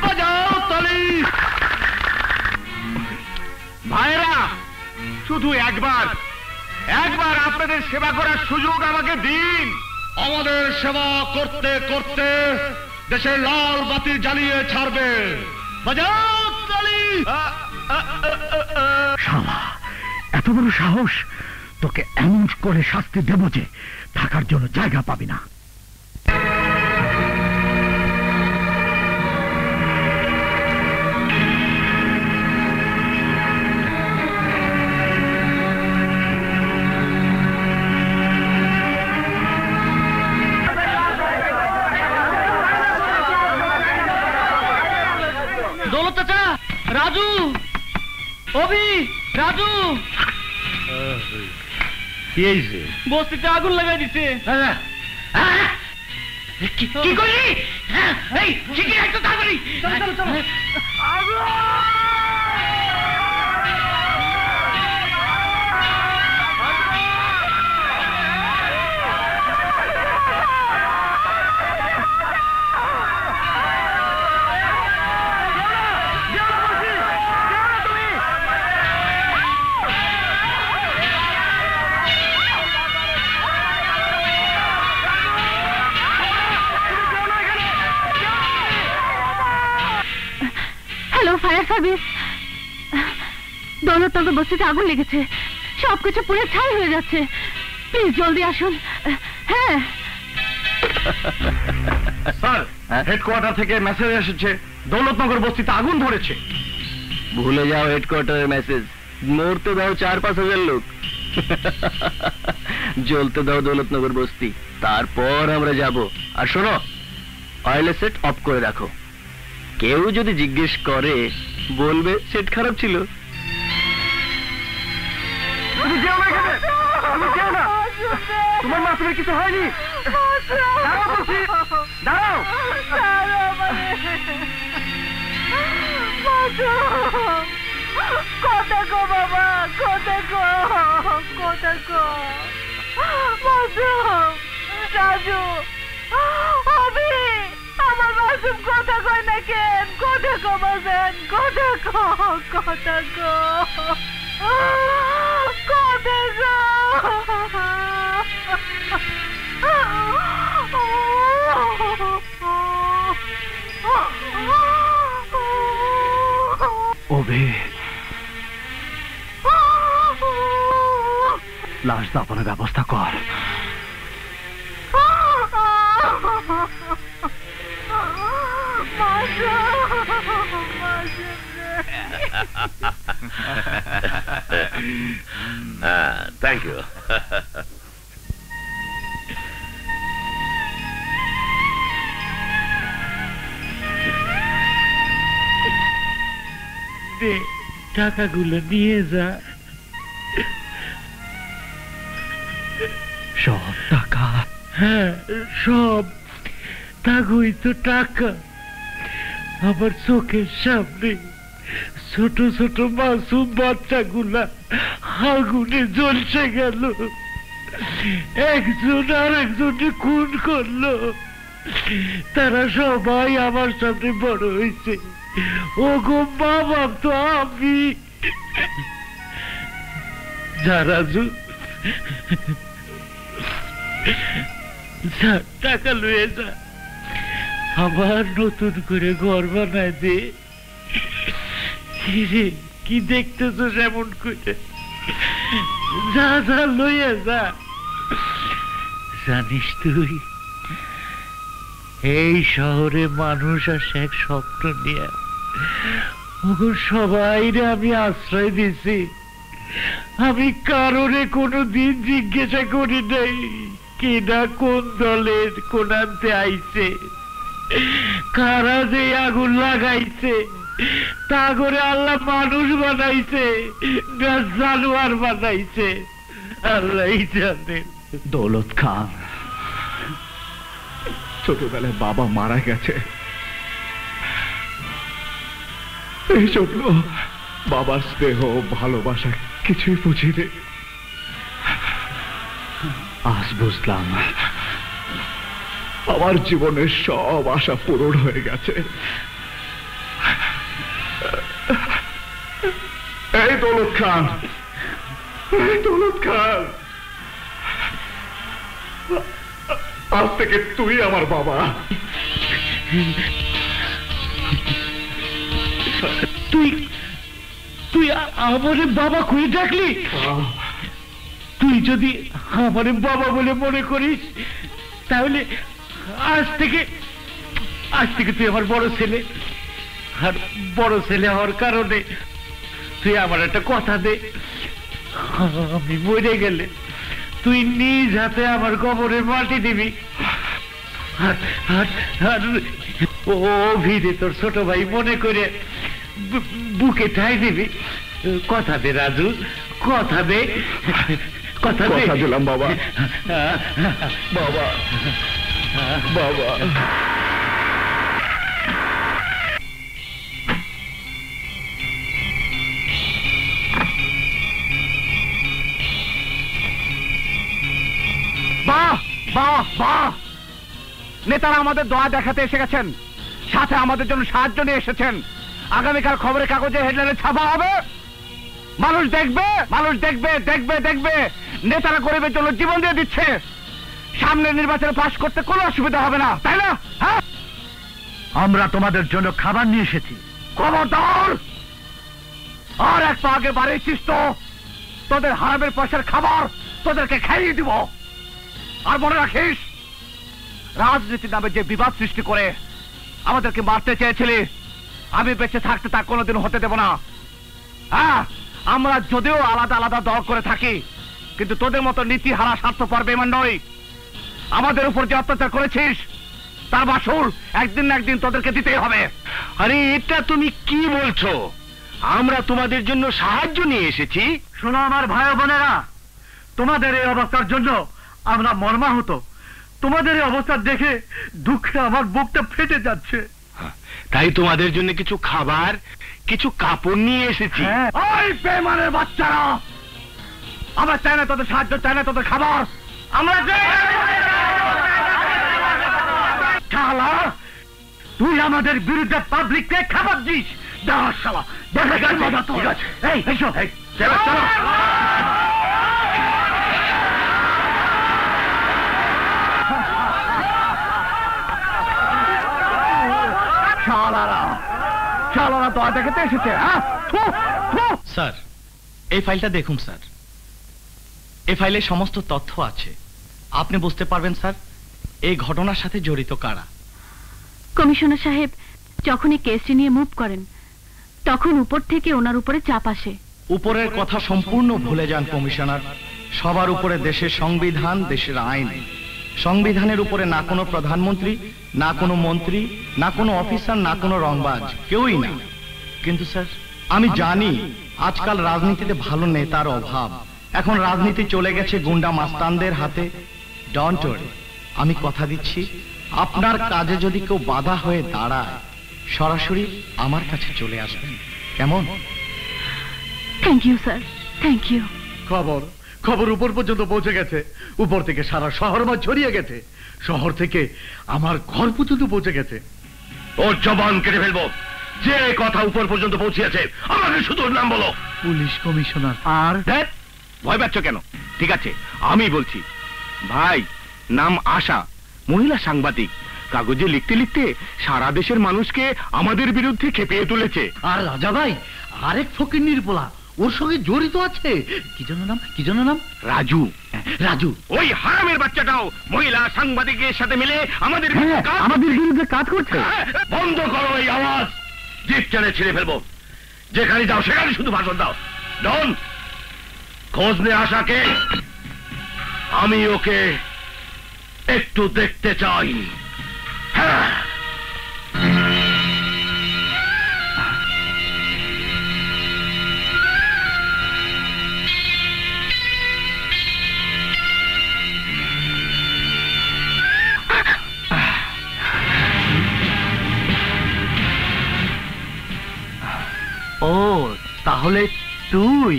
বাজাও তালি। ভাইরা, শুধু একবার আপনাদের সেবা করার সুযোগ আমাকে দিন। আমাদের সেবা করতে করতে দেশের লাল বাতি জ্বালিয়ে ছাড়বে। বাজাও তালি। শালা, এত বড় সাহস! তোকে এমন করে শাস্তি দেব যে থাকার জন্য জায়গা পাবি না। দৌলত চাচা, রাজু, অভি, রাজু, কি হয়েছে? বস্তিতে আগুন লাগাই দিছে। কি করলি? এই শিগগির একটু তাড়াতাড়ি। পারবিস দৌলতনগর বস্তিতে আগুন লেগেছে, সবকিছু পুড়ে ছাই হয়ে যাচ্ছে। প্লিজ জলদি আসুন। হ্যাঁ স্যার, হেডকোয়ার্টার থেকে মেসেজ এসেছে দৌলতনগর বস্তিতে আগুন ধরেছে। ভুলে যাও হেডকোয়ার্টারের মেসেজ, মরতে দাও 4-5 হাজার লোক। জ্বলতে দাও দৌলতনগর বস্তি, তারপর আমরা যাব। আর শোনো, অয়েল সেট অফ করে রাখো। কেউ যদি জিজ্ঞেস করে বলবে সেট খারাপ ছিল। তুমি যেও না এখানে, তুমি যেও না। তোমার মাসুমের কিছু হয়নি। দাঁড়াও বলছি, দাঁড়াও। কোথা গো বাবা, কোথা গো, কোথা গো মাসুম, রাজু, অভি, আমার মাসুম কোথা কই না কেন, কোথা গো বাজান, কোথা গো, কোথা গো, কোথা গো। ওবে, লাশ দাফনের ব্যবস্থা কর। Thank you. টাকাগুলো নিয়ে যা। সব টাকা? হ্যাঁ সব। তাগুই তো টাকা। আমার চোখের সামনে ছোট ছোট মাসুম বাচ্চাগুলা আগুনে জ্বলছে গেল। একজন আর একজনকে খুন করলো। তারা সবাই আমার সামনে বড় হয়েছে। ও গো বাবা, তো আমি রাজু টাকা লয়ে যা, আবার নতুন করে ঘর বানায় দে। কি দেখতেছ এমন করে? যা যা লইয়া যা। জানিস তুই, এই শহরে মানুষ আসে এক স্বপ্ন নিয়ে। সবাই আমি আশ্রয় দিছি। আমি কারণে কোনোদিন জিজ্ঞাসা করি নাই কেনা কোন দলের কোনান্তে আইছে, কারা যে আগুন লাগাইছে। তা করে আল্লাহ মানুষ বানাইছে না জানোয়ার বানাইছে, আল্লাহ জানেন। দৌলত খান, ছোটবেলায় বাবা মারা গেছে, এই জন্য বাবার স্নেহ ভালোবাসা কিছুই বুঝিনি। আজ বুঝলাম আমার জীবনের সব আশা পূরণ হয়ে গেছে। এই দৌলত খান, এই দৌলত খান, আজ থেকে তুই আমার বাবা। তুই তুই আমারে বাবা কই ডাকলি? তুই যদি আমারে বাবা বলে মনে করিস, তাহলে আজ থেকে তুই আমার বড় ছেলে। আর বড় ছেলে হওয়ার কারণে তুই আমার একটা কথা দে, আমি মরে গেলে তুই নিজ হাতে আমার কবরে মাটি দিবি। আর ও ভিড়ে তোর ছোট ভাই মনে করে বুকে ঠাই দিবি। কথা দে রাজু, কথা দে। কথা দিলাম বাবা। বাবা, বাবা। বাহ বাহ বাহ, নেতারা আমাদের দয়া দেখাতে এসে গেছেন, সাথে আমাদের জন্য সাহায্য নিয়ে এসেছেন। আগামীকাল খবরের কাগজে হেডলাইনে ছাপা হবে। মানুষ দেখবে, মানুষ দেখবে, দেখবে, দেখবে নেতারা গরিবের জন্য জীবন দিয়ে দিচ্ছে। সামনে নির্বাচনে পাস করতে কোনো অসুবিধা হবে না, তাই না? হ্যাঁ, আমরা তোমাদের জন্য খাবার নিয়ে এসেছি। খবরদার আর এক পা আগে বাড়িয়েছিস তো তোদের হারামের পয়সার খাবার তোদেরকে খাইয়ে দিব। আর মনে রাখিস, রাজনীতির নামে যে বিবাদ সৃষ্টি করে আমাদেরকে মারতে চেয়েছিলি, আমি বেঁচে থাকতে তা কোনোদিন হতে দেব না। হ্যাঁ, আমরা যদিও আলাদা আলাদা দল করে থাকি, কিন্তু তোদের মতো নীতি হারা স্বার্থপর বেঈমান নই। আমাদের উপর যে অত্যাচার করেছিস তার মাসুল একদিন না একদিন তোদেরকে দিতেই হবে। আরে এটা তুমি কি বলছো? আমরা তোমাদের জন্য সাহায্য নিয়ে এসেছি। শোনো আমার ভাই বোনেরা, তোমাদের এই অবস্থার জন্য আমরা মর্মাহত। তোমাদের এই অবস্থা দেখে দুঃখে আমার বুকটা ফেটে যাচ্ছে। তাই তোমাদের জন্য কিছু খাবার, কিছু কাপড় নিয়ে এসেছি। ওই বেঈমানের বাচ্চারা, আমরা চাই না তোদের সাহায্য, চাই না তোদের খাবার। আমরা শালা, তুই আমাদের বিরুদ্ধে পাবলিককে খাবার দিস। দেখা শালা, দেখা গেল। ঠিক আছে, এই এসো, চলো চলো। শালারা তো দেখতে এসেছে। স্যার, এই ফাইলটা দেখুন স্যার। এই ফাইলে সমস্ত তথ্য আছে। আপনি বুঝতে পারবেন স্যার এই ঘটনার সাথে জড়িত কারা। কমিশনার সাহেব যখনই কেসটি নিয়ে মুভ করেন তখন উপর থেকে ওনার উপরে চাপ আসে। উপরের কথা সম্পূর্ণ ভুলে যান কমিশনার। সবার উপরে দেশের সংবিধান, দেশের আইন। সংবিধানের উপরে না কোনো প্রধানমন্ত্রী, না কোনো মন্ত্রী, না কোনো অফিসার, না কোনো রংবাজ, কেউই না। কিন্তু স্যার, আমি জানি আজকাল রাজনীতিতে ভালো নেতার অভাব। এখন রাজনীতি চলে গেছে গুন্ডা মাস্তানদের হাতে। ডোন্ট ওয়ারি, আমি কথা দিচ্ছি, আপনার কাজে যদি কেউ বাধা হয়ে দাঁড়ায় সরাসরি আমার কাছে চলে আসবেন। কেমন? Thank you sir, thank you. খবর উপর পর্যন্ত পৌঁছে গেছে। উপর থেকে সারা শহর মা ছড়িয়ে গেছে। শহর থেকে আমার ঘর পর্যন্ত পৌঁছে গেছে। ওর জবান কেটে ফেলবো। যে কথা উপর পর্যন্ত পৌঁছেছে, আমাকে শুধু ওর নাম বলো। Police commissioner. আর ভয় পাচ্ছ কেন? ঠিক আছে, আমি বলছি। ভাই, নাম আশা, মহিলা সাংবাদিক। কাগজে লিখতে লিখতে সারা দেশের মানুষকে আমাদের বিরুদ্ধে খেপিয়ে তুলেছে। আর রাজা ভাই, আরেক ফকিন্নির পোলা ওর সঙ্গে জড়িত আছে। কি যেন নাম? রাজু। রাজু, ওই হারামের বাচ্চাটাও মহিলা সাংবাদিকের সাথে মিলে আমাদের বিরুদ্ধে কাজ করছে। বন্ধ করো এই আওয়াজ। জিপ টেনে ছিঁড়ে ফেলবো। যেখানে যাও সেখানে শুধু ভাষণ দাও। ডন, খোঁজ নে আশাকে। আমি ওকে একটু দেখতে চাই। হ্যাঁ, ও তাহলে তুই?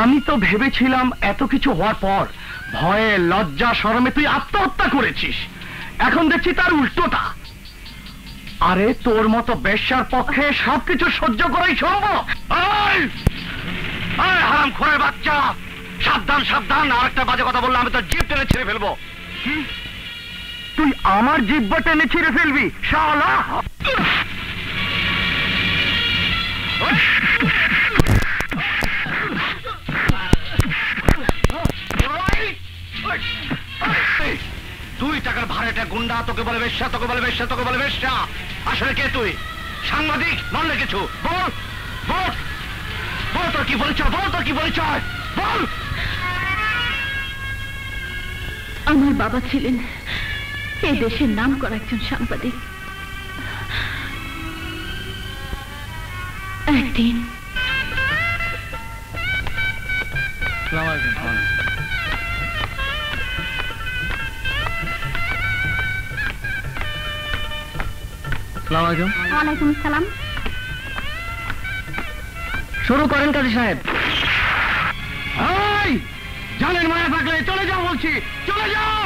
আমি তো ভেবেছিলাম এত কিছু হওয়ার পর ভয়ে, লজ্জা, শরমে তুই আত্মহত্যা করেছিস। এখন দেখছি তার উল্টোটা। আরে তোর মতো বেশ্যার পক্ষে সবকিছু সহ্য করাই সম্ভব? হারামখোরের বাচ্চা, সাবধান সাবধান। আর একটা বাজে কথা বললে আমি তো জিভ টেনে ছিঁড়ে ফেলবো। তুই আমার জিহ্বা টেনে ছিঁড়ে ফেলবি শালা? তুই টাকার ভাড়াটা গুন্ডা, তোকে বলে বেশ্যা, তোকে বলে বেশ্যা, তোকে বলে বেশ্যা। আসলে কে তুই? সাংবাদিক নলে কিছু? বল বল বল, তোর কি পরিচয়? বল তোর কি পরিচয়? বল। আমার বাবা ছিলেন এই দেশের নাম করা একজন সাংবাদিক। একদিন ওয়ালাইকুম আসসালাম। শুরু করেন কাজী সাহেব। জানেন মায়া থাকলে চলে যাও বলছি, চলে যাও।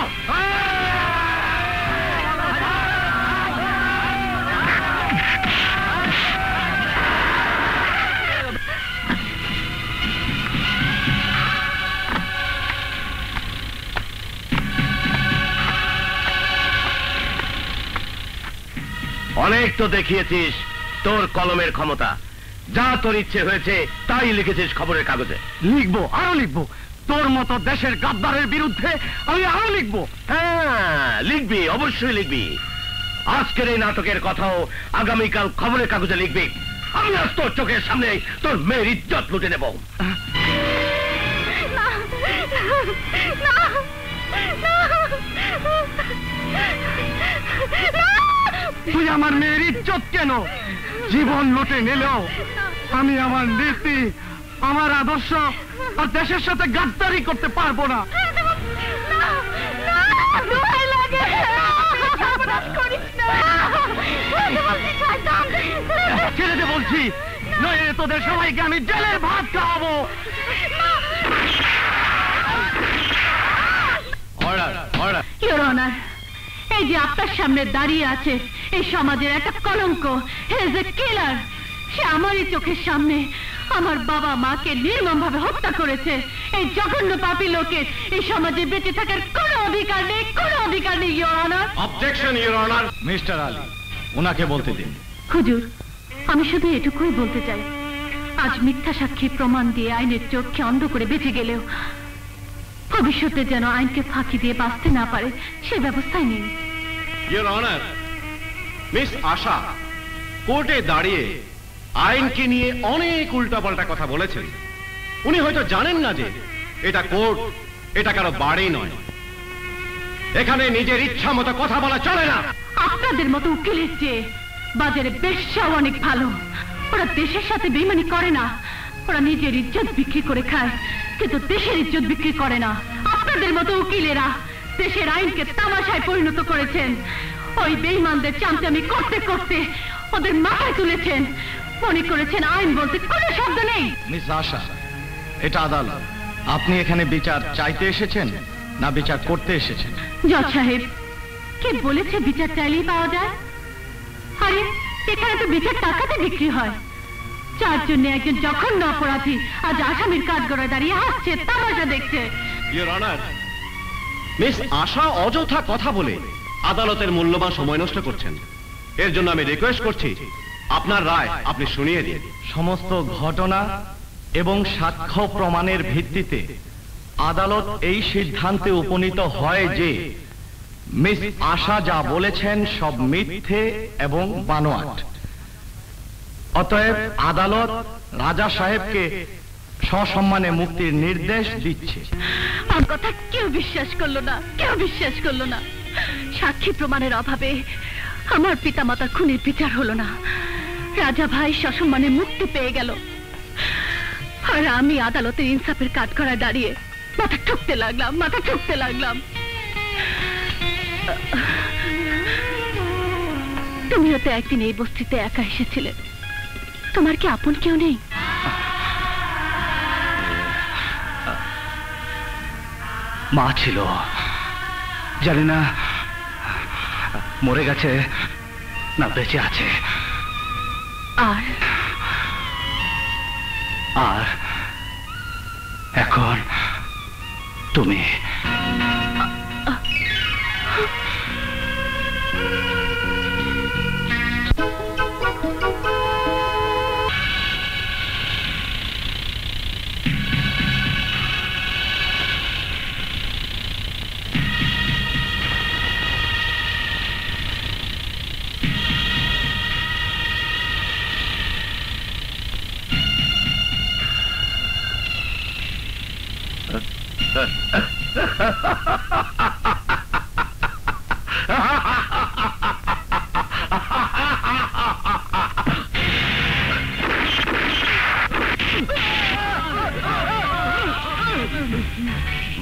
অনেক তো দেখিয়েছিস তোর কলমের ক্ষমতা। যা তোর ইচ্ছে হয়েছে তাই লিখেছিস খবরের কাগজে। লিখবো, আরো লিখবো। তোর মতো দেশের গাদ্দারের বিরুদ্ধে আমি আরো লিখবো। হ্যাঁ, লিখবি, অবশ্যই লিখবি। আজকের এই নাটকের কথাও আগামীকাল খবরের কাগজে লিখবি। আমি আজ তোর চোখের সামনে তোর মেয়ের ইজ্জত লুটে নেব। তুই আমার মেয়ের ইজ্জত কেন? জীবন লুটে নিলেও আমি আমার নীতি, আমার আদর্শ আর দেশের সাথে গাদ্দারি করতে পারবো না। ছেড়ে দে বলছি, নইলে তোদের সবাইকে আমি জেলের ভাত খাওয়াবো। ইওর অনার, এই যে আপনার সামনে দাঁড়িয়ে আছে এই সমাজের একটা কলঙ্ক, হি ইজ এ কিলার। সে আমারই চোখের সামনে আমার বাবা মাকে নির্মমভাবে হত্যা করেছে। এই জঘন্য পাপী লোকের এই সমাজে বেঁচে থাকার কোনো অধিকার নেই, কোনো অধিকার নেই your honour. Objection your honour. Mister Ali, ওনাকে বলতে দিন। হুজুর, আমি শুধু এটুকুই বলতে চাই, আজ মিথ্যা সাক্ষী প্রমাণ দিয়ে আইনের চোখকে অন্ধ করে বেঁচে গেলেও ভবিষ্যতে যেন আইনকে ফাঁকি দিয়ে বাঁচতে না পারে সে ব্যবস্থাই নেই। ইওর অনার, মিস আশা কোর্টে দাঁড়িয়ে আইনকে নিয়ে অনেক উল্টাপাল্টা কথা বলেছেন। উনি হয়তো জানেন না যে এটা কোর্ট, এটা কারো বাড়ি নয়। এখানে নিজের ইচ্ছা মতো কথা বলা চলে না। আপনাদের মতো উকিলের চেয়ে বাজারে বেশ্যাও অনেক ভালো। ওরা দেশের সাথে বেইমানি করে না, ওরা নিজের ইজ্জত বিক্রি করে খায়, কিন্তু দেশের ইজ্জত বিক্রি করে না। আপনাদের মতো উকিলেরা দেশের আইনকে তামাশায় পরিণত করেছেন। ওই বেইমানদের চামচামি করতে করতে ওদের মাথায় তুলেছেন, মনে করেছেন আইন বলতে কোনো শব্দ নেই। মিস আশা, এটা আদালত। আপনি এখানে বিচার চাইতে এসেছেন না বিচার করতে এসেছেন? জজ সাহেব, কে বলেছে বিচার চাইলেই পাওয়া যায়? আরে এখানে তো বিচার টাকাতে বিক্রি হয়। যার জন্য একজন জঘন্য অপরাধী আজ আসামির কাঠগড়ায় দাঁড়িয়ে হাসছে, তামাশা দেখছে। ইওর অনার, মিস আশা অযথা কথা বলে আদালতের মূল্যবান সময় নষ্ট করছেন। এর জন্য আমি রিকোয়েস্ট করছি আপনার রায় আপনি শুনিয়ে দিন। সমস্ত ঘটনা এবং সাক্ষ্য প্রমাণের ভিত্তিতে আদালত এই সিদ্ধান্তে উপনীত হয় যে মিস আশা যা বলেছেন সব মিথ্যে এবং বানোয়াট। অতএব আদালত রাজা সাহেবকে সসম্মানে মুক্তির নির্দেশ দিচ্ছে। আমার কথা কেউ বিশ্বাস করলো না, কেউ বিশ্বাস করলো না। সাক্ষী প্রমাণের অভাবে আমার পিতামাতার খুনের বিচার হলো না। রাজা ভাই সসম্মানে মুক্তি পেয়ে গেল, আর আমি আদালতের ইনসাফের কাঠগড়ায় দাঁড়িয়ে মাথা ঠুকতে লাগলাম, মাথা ঠুকতে লাগলাম। তুমিও তো একদিন এই বস্তিতে একা এসেছিলে, তোমার কি আপন কেউ নেই? মা ছিল, জানি না মরে গেছে না বেঁচে আছে। আর এখন তুমি।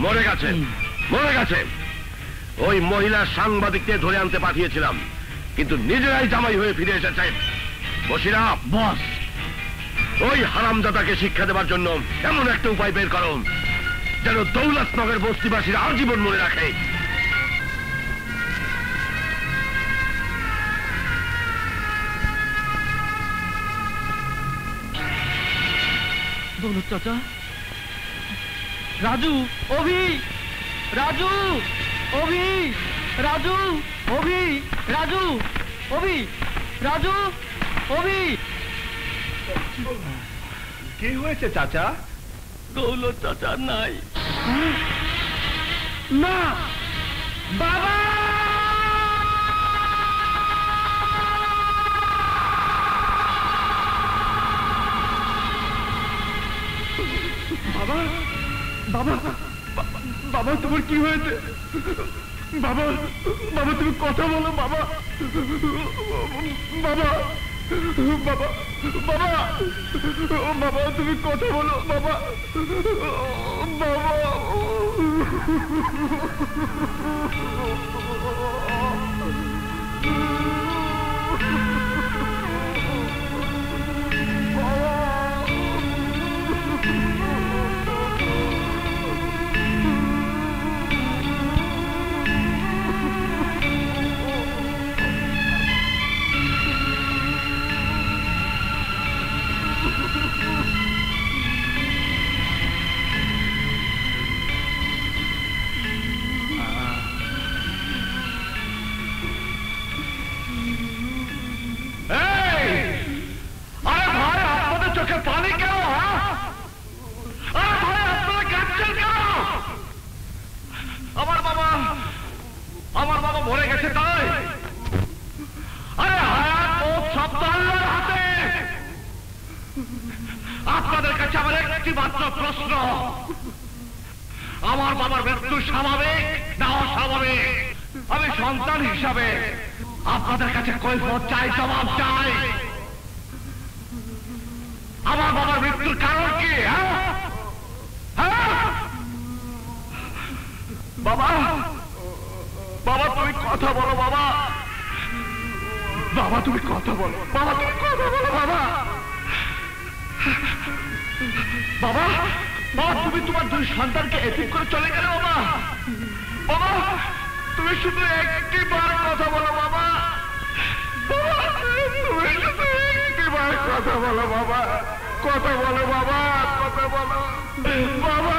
মরে গেছে, মরে গেছে। ওই মহিলা সাংবাদিককে ধরে আনতে পাঠিয়েছিলাম, কিন্তু নিজেরাই জামাই হয়ে ফিরে এসেছে। বসিরা বস, ওই হারামজাদাকে শিক্ষা দেবার জন্য এমন একটা উপায় বের করো যেন দৌলতনগর বস্তিবাসীরা আজীবন মনে রাখে। দৌলত চাচা, রাজু, অভি, রাজু, অভি, রাজু, অভি, রাজু, অভি, রাজু, অভি। কি হয়েছে চাচা? দৌলত চাচা নাই। না বাবা, বাবা, বাবা, বাবা তোমার কি হয়েছে? বাবা, বাবা তুমি কথা বলো বাবা, বাবা, বাবা, বাবা, বাবা তুমি কথা বলো বাবা, বাবা। আমার বাবা মরে গেছে তাই? আরে হায়াত ও সব তো আল্লাহর হাতে। আপনাদের কাছে আমার একটি মাত্র প্রশ্ন, আমার বাবার মৃত্যু স্বাভাবিক না অস্বাভাবিক? আমি সন্তান হিসাবে আপনাদের কাছে কৈফিয়ত চাই, জবাব চাই। আমার বাবার মৃত্যুর কারণ কি? বাবা, বাবা তুমি কথা বলো বাবা, বাবা তুমি কথা বলো, বাবা তুমি কথা বলো বাবা, বাবা, বাবা তুমি তোমার দুই সন্তানকে এতিম করে চলে গেলে বাবা, বাবা তুমি শুধু একটিবার কথা বলো বাবা, তুমি শুধু একটিবার কথা বলো বাবা, কথা বলো বাবা, কথা বলো বাবা, কথা বলো বাবা।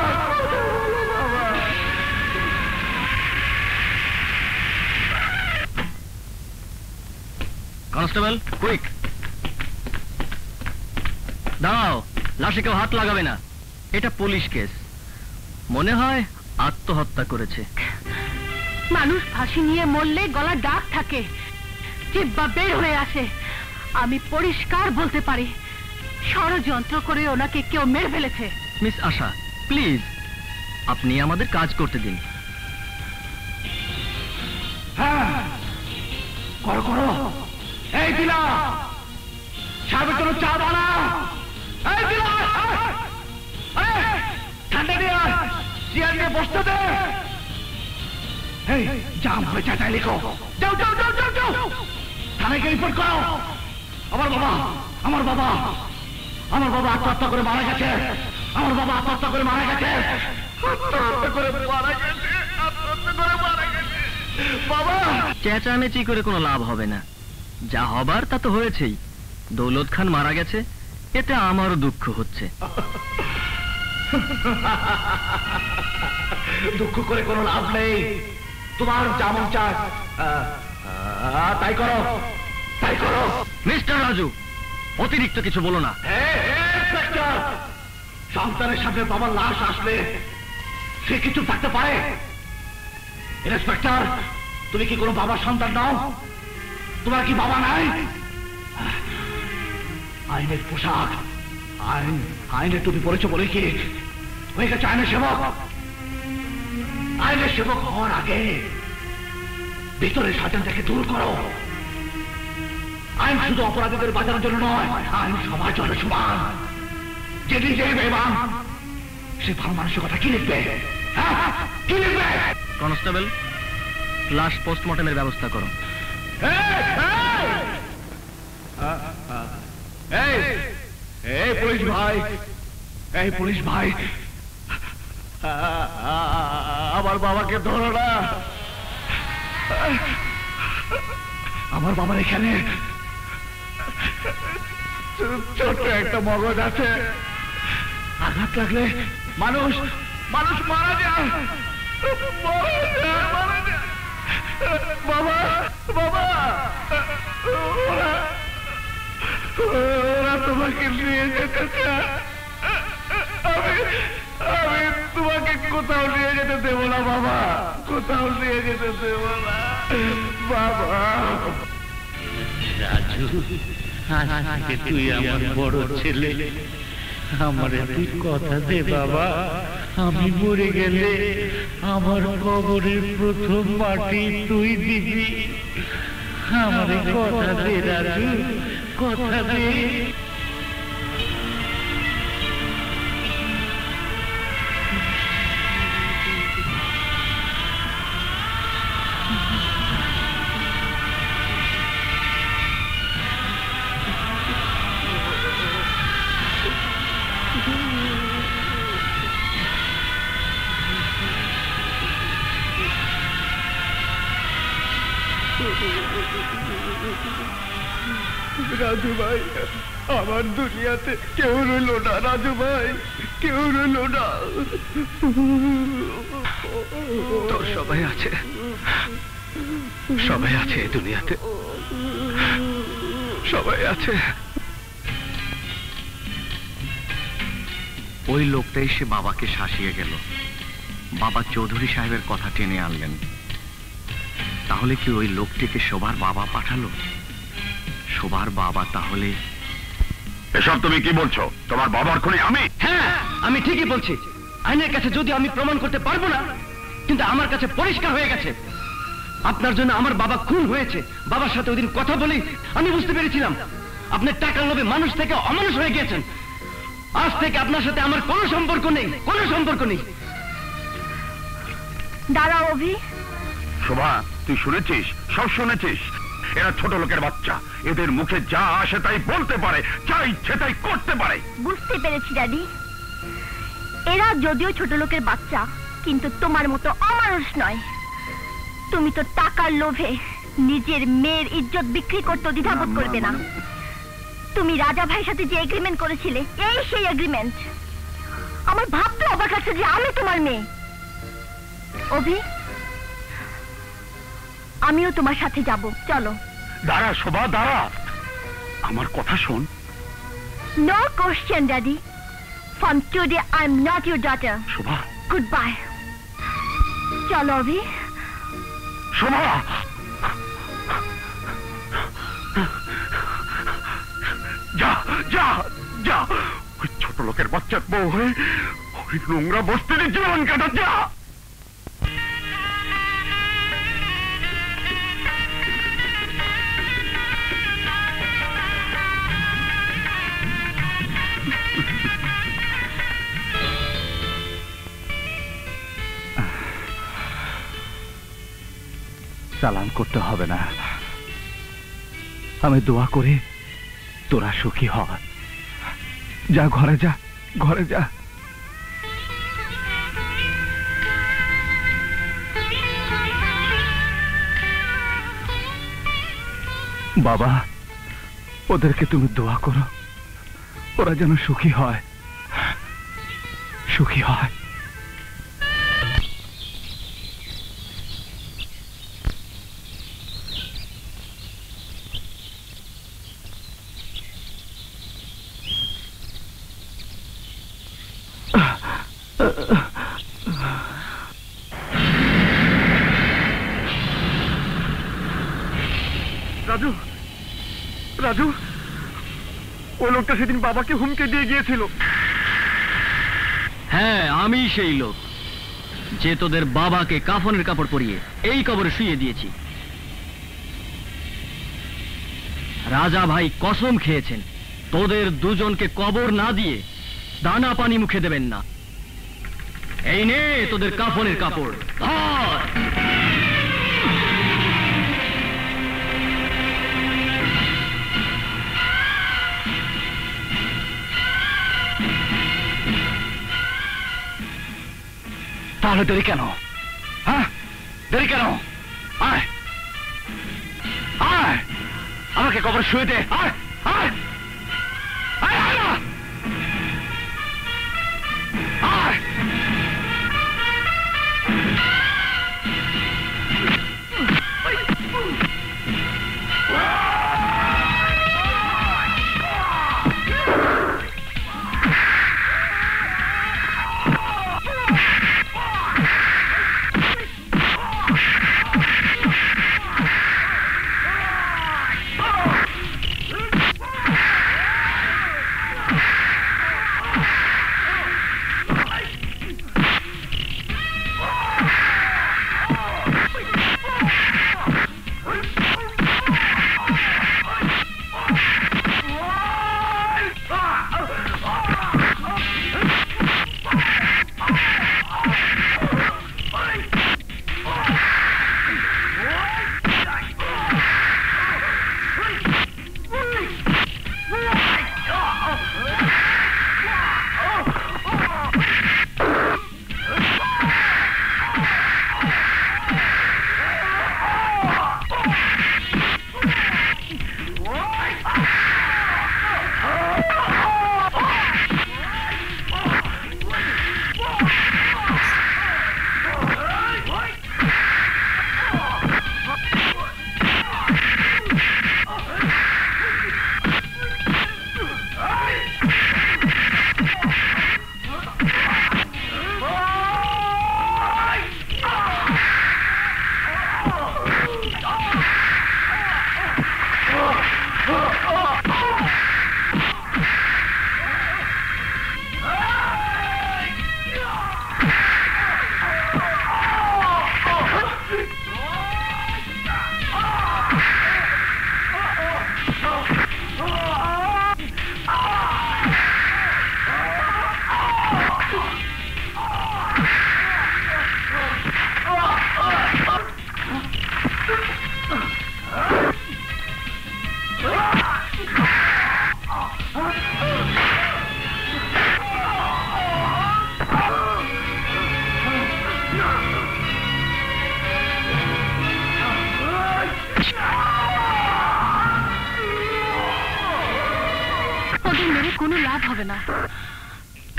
কনস্টেবল কুইক দাও, লাশে কেউ হাত লাগাবে না, এটা পুলিশ কেস। মনে হয় আত্মহত্যা করেছে। মানুষ ফাঁসি নিয়ে মরলে গলা ডাক থাকে, জিহ্বা বের হয়ে আসে। আমি পরিষ্কার বলতে পারি ষড়যন্ত্র করে ওনাকে কেউ মেরে ফেলেছে। মিস আশা প্লিজ আপনি আমাদের কাজ করতে দিন। হ্যাঁ করো করো। এই দিলা সাহেবের জন্য চা বানা। এই দিলা ঠান্ডা দিয়ে চেয়ার নিয়ে বসতে দে। এই জাম হয়ে চাটাই লিখো। যাও যাও যাও যাও যাও থানায় গিয়ে রিপোর্ট করো। আমার বাবা, আমার বাবা, আমার বাবা আত্মহত্যা করে মারা গেছে। আমার বাবা আত্মহত্যা করে মারা গেছে। আত্মহত্যা করে মারা গেছে। আত্মহত্যা করে মারা গেছে। বাবা চেঁচামেচি করে কোনো লাভ হবে না, যা হবার তা তো হয়েছেই। দৌলত খান মারা গেছে, এতে আমারও দুঃখ হচ্ছে। দুঃখ করে কোনো লাভ নেই। তোমার যেমন চায় তাই করো, তাই করো। মিস্টার রাজু অতিরিক্ত কিছু বলো না। সন্তানের সাথে বাবার লাশ আসলে সে কিছু থাকতে পারে? ইন্সপেক্টর তুমি কি কোনো বাবার সন্তান নাও? তোমার কি বাবা নাই? আইনের পোশাক, আইনের টুপি পড়েছ বলে কি হয়ে গেছে আইনের সেবক? আইনের সেবক হওয়ার আগে ভিতরের শয়তানটাকে দূর করো। আইন শুধু অপরাধীদের বাঁচানোর জন্য নয়, আইন সবার জন্য সমান। যে নিজে বেঈমান সে ভালো মানুষের কথা কি লিখবে? কি লিখবে? কনস্টেবল লাশ পোস্টমর্টমের ব্যবস্থা করো। এই পুলিশ ভাই, এই পুলিশ ভাই, আমার বাবাকে ধরো না। আমার বাবার এখানে ছোট্ট একটা মগজ আছে, আঘাত লাগলে মানুষ মানুষ মারা যায়। বাবা বাবা ওরা তোমাকে নিয়ে যেতে চায়। আমি তোমাকে কোথাও নিয়ে যেতে দেবো না বাবা, কোথাও নিয়ে যেতে দেবো না বাবা। রাজু, আজকে তুই আমার বড় ছেলে, আমারে তুই কথা দে বাবা, আমি মরে গেলে আমার কবরের প্রথম মাটি তুই দিবি। আমারে কথা দে রাজু, কথা দে। রাজু ভাই, আমার দুনিয়াতে কেউ রইল না। রাজু ভাই, কেউ রইল না। তোর সবাই আছে, সবাই আছে এই দুনিয়াতে, সবাই আছে। ওই লোকটা এসে বাবাকে শাসিয়ে গেল, বাবা চৌধুরী সাহেবের কথা টেনে আনলেন। তাহলে কি ওই লোকটিকে শোভার বাবা পাঠালো? শোভার বাবা তাহলে? এসব তুমি কি বলছো? তোমার বাবার খুনি আমি? হ্যাঁ, আমি ঠিকই বলছি। আইনের কাছে যদি আমি প্রমাণ করতে পারবো না, কিন্তু আমার কাছে পরিষ্কার হয়ে গেছে আপনার জন্য আমার বাবা খুন হয়েছে। বাবার সাথে ওই দিন কথা বলি আমি বুঝতে পেরেছিলাম আপনার টাকার লোভে মানুষ থেকে অমানুষ হয়ে গিয়েছেন। আজ থেকে আপনার সাথে আমার কোনো সম্পর্ক নেই, কোনো সম্পর্ক নেই। দাঁড়াও অভি। শোভা, তুই শুনেছিস? সব শুনেছিস? এরা ছোট লোকের বাচ্চা, এদের মুখে যা আসে তাই বলতে পারে, যা ইচ্ছে তাই করতে পারে। বুঝতে পেরেছি ড্যাডি, এরা যদিও ছোট লোকের বাচ্চা, কিন্তু তোমার মতো অমানুষ নয়। তুমি তো টাকার লোভে নিজের মেয়ের ইজ্জত বিক্রি করতে দ্বিধাবোধ করবে না। তুমি রাজা ভাইয়ের সাথে যে এগ্রিমেন্ট করেছিলে, এই সেই এগ্রিমেন্ট। আমার ভাবতে অবাক লাগছে যে আমি তোমার মেয়ে। অভি, আমিও তোমার সাথে যাব, চলো। দাঁড়া শোভা, দাঁড়া, আমার কথা শোন। No question daddy, from today I am not your daughter. Shobha, good bye. চলো অভি। শোভা, যা যা যা, ওই ছোট লোকের বাচ্চার বউ হয়ে ওই নোংরা বস্তিতে জীবন কাটা, যা। সালাম করতে হবে না, আমি দোয়া করি তোরা সুখী হ। যা ঘরে যা, ঘরে যা। বাবা, ওদেরকে তুমি দোয়া করো, ওরা যেন সুখী হয়, সুখী হয়। রাজু, রাজু, ওই লোকটা সেদিন বাবাকে হুমকে দিয়ে গিয়েছিল। হ্যাঁ, আমি সেই লোক যে তোদের বাবাকে কাফনের কাপড় পরিয়ে এই কবরে শুইয়ে দিয়েছি। রাজা ভাই কসম খেয়েছেন তোদের দুজনকে কবর না দিয়ে দানা পানি মুখে দেবেন না। এই নে তোদের কাফনের কাপড়, ধর। তাহলে দেরি কেন? হ্যাঁ, দেরি কেন? আয় আয়, আমাকে কবর শুয়ে দে। আয় আয় আয় আয় না। আয়। হবে না,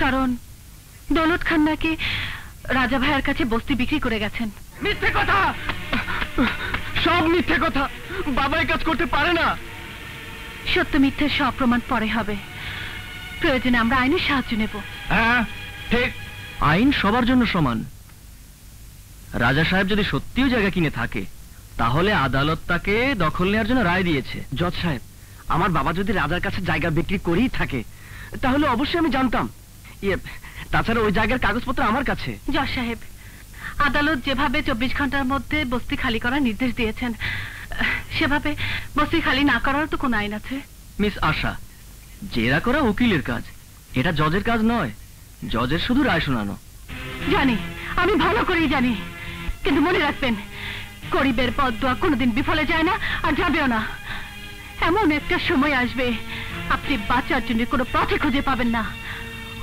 কারণ দৌলত খান নাকি রাজা ভাইয়ের কাছে বস্তি বিক্রি করে গেছেন। মিথ্যে কথা, সব মিথ্যে কথা। বাবা এই কাজ করতে পারে না। সত্য মিথ্যের সব প্রমাণ পরে হবে, প্রয়োজনে আমরা আইনের সাহায্য নেব। হ্যাঁ ঠিক, আইন সবার জন্য সমান। রাজা সাহেব যদি সত্যিও জায়গা কিনে থাকে, তাহলে আদালত তাকে দখল নেওয়ার জন্য রায় দিয়েছে। জজ সাহেব, আমার বাবা যদি রাজার কাছে জায়গা বিক্রি করেই থাকে, তাহলে অবশ্যই আমি জানতাম। তাছাড়া ওই জায়গার কাগজপত্র আমার কাছে। জজ সাহেব, আদালত যেভাবে 24 ঘন্টার মধ্যে বস্তি খালি করার নির্দেশ দিয়েছেন, সেভাবে বস্তি খালি না করার তো কোনো আইন আছে? মিস আশা, জেরা করা উকিলের কাজ, এটা জজের কাজ নয়। জজের শুধু রায় শোনানো। জানি, আমি ভালো করেই জানি, কিন্তু মনে রাখবেন, গরিবের পথ দোয়া কোনোদিন বিফলে যায় না, আর যাবেও না। এমন একটা সময় আসবে, আপনি বাঁচার জন্য কোনো পথে খুঁজে পাবেন না।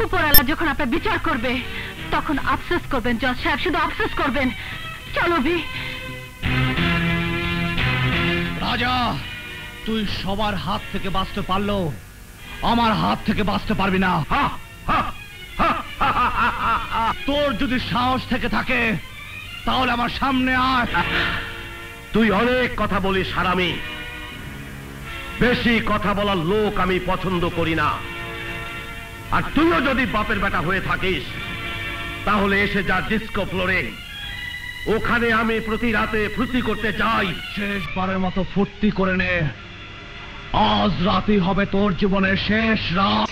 উপরওয়ালা যখন আপনার বিচার করবে, তখন আফসোস করবেন জজ সাহেব, শুধু আফসোস করবেন। চলো ভি। রাজা, তুই সবার হাত থেকে বাঁচতে পারলো, আমার হাত থেকে বাঁচতে পারবি না। তোর যদি সাহস থেকে থাকে, তাহলে আমার সামনে আয়। তুই অনেক কথা বলিস হারামি। বেশি কথা বলার লোক আমি পছন্দ করি না। আর তুইও যদি বাপের বেটা হয়ে থাকিস, তাহলে এসে যা ডিস্কো ফ্লোরে। ওখানে আমি প্রতি রাতে ফুর্তি করতে যাই। শেষবারের মতো ফুর্তি করে নে। আজ রাতই হবে তোর জীবনের শেষ রাত।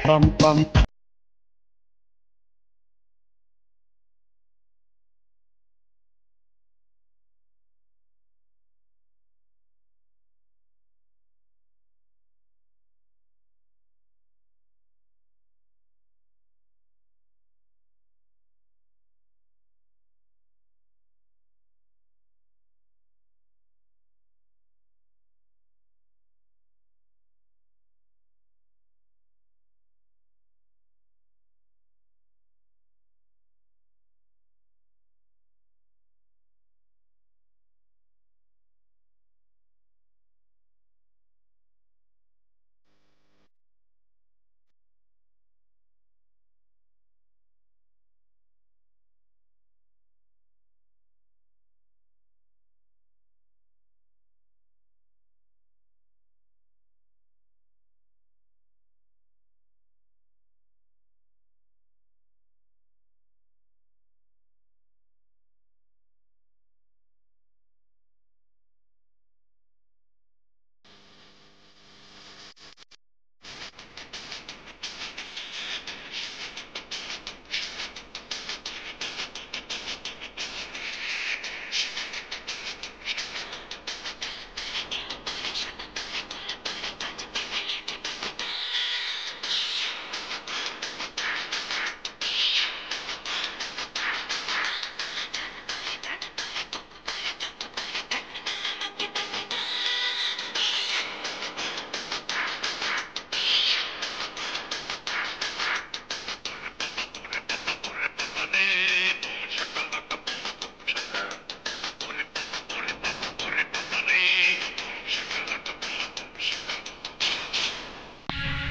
bum bum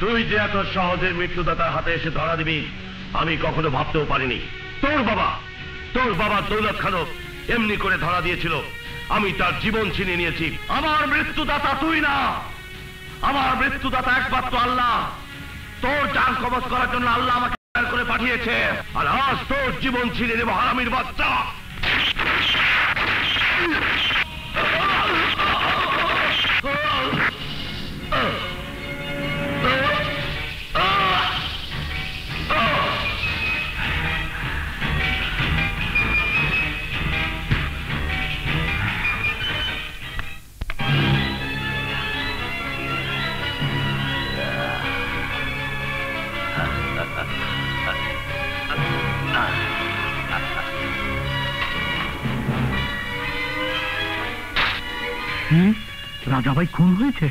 তুই যে এত সহজে মৃত্যুদাতার হাতে এসে ধরা দিবি আমি কখনো ভাবতেও পারিনি। তোর বাবা দৌলত খানও এমনি করে ধরা দিয়েছিল, আমি তার জীবন ছিনিয়ে নিয়েছি। আমার মৃত্যুদাতা তুই না, আমার মৃত্যুদাতা একমাত্র আল্লাহ। তোর জান কবজ করার জন্য আল্লাহ আমাকে করে পাঠিয়েছে, আর আজ তোর জীবন ছিনিয়ে নেব হারামির বাচ্চা। রাজাভাই খুন হয়েছে?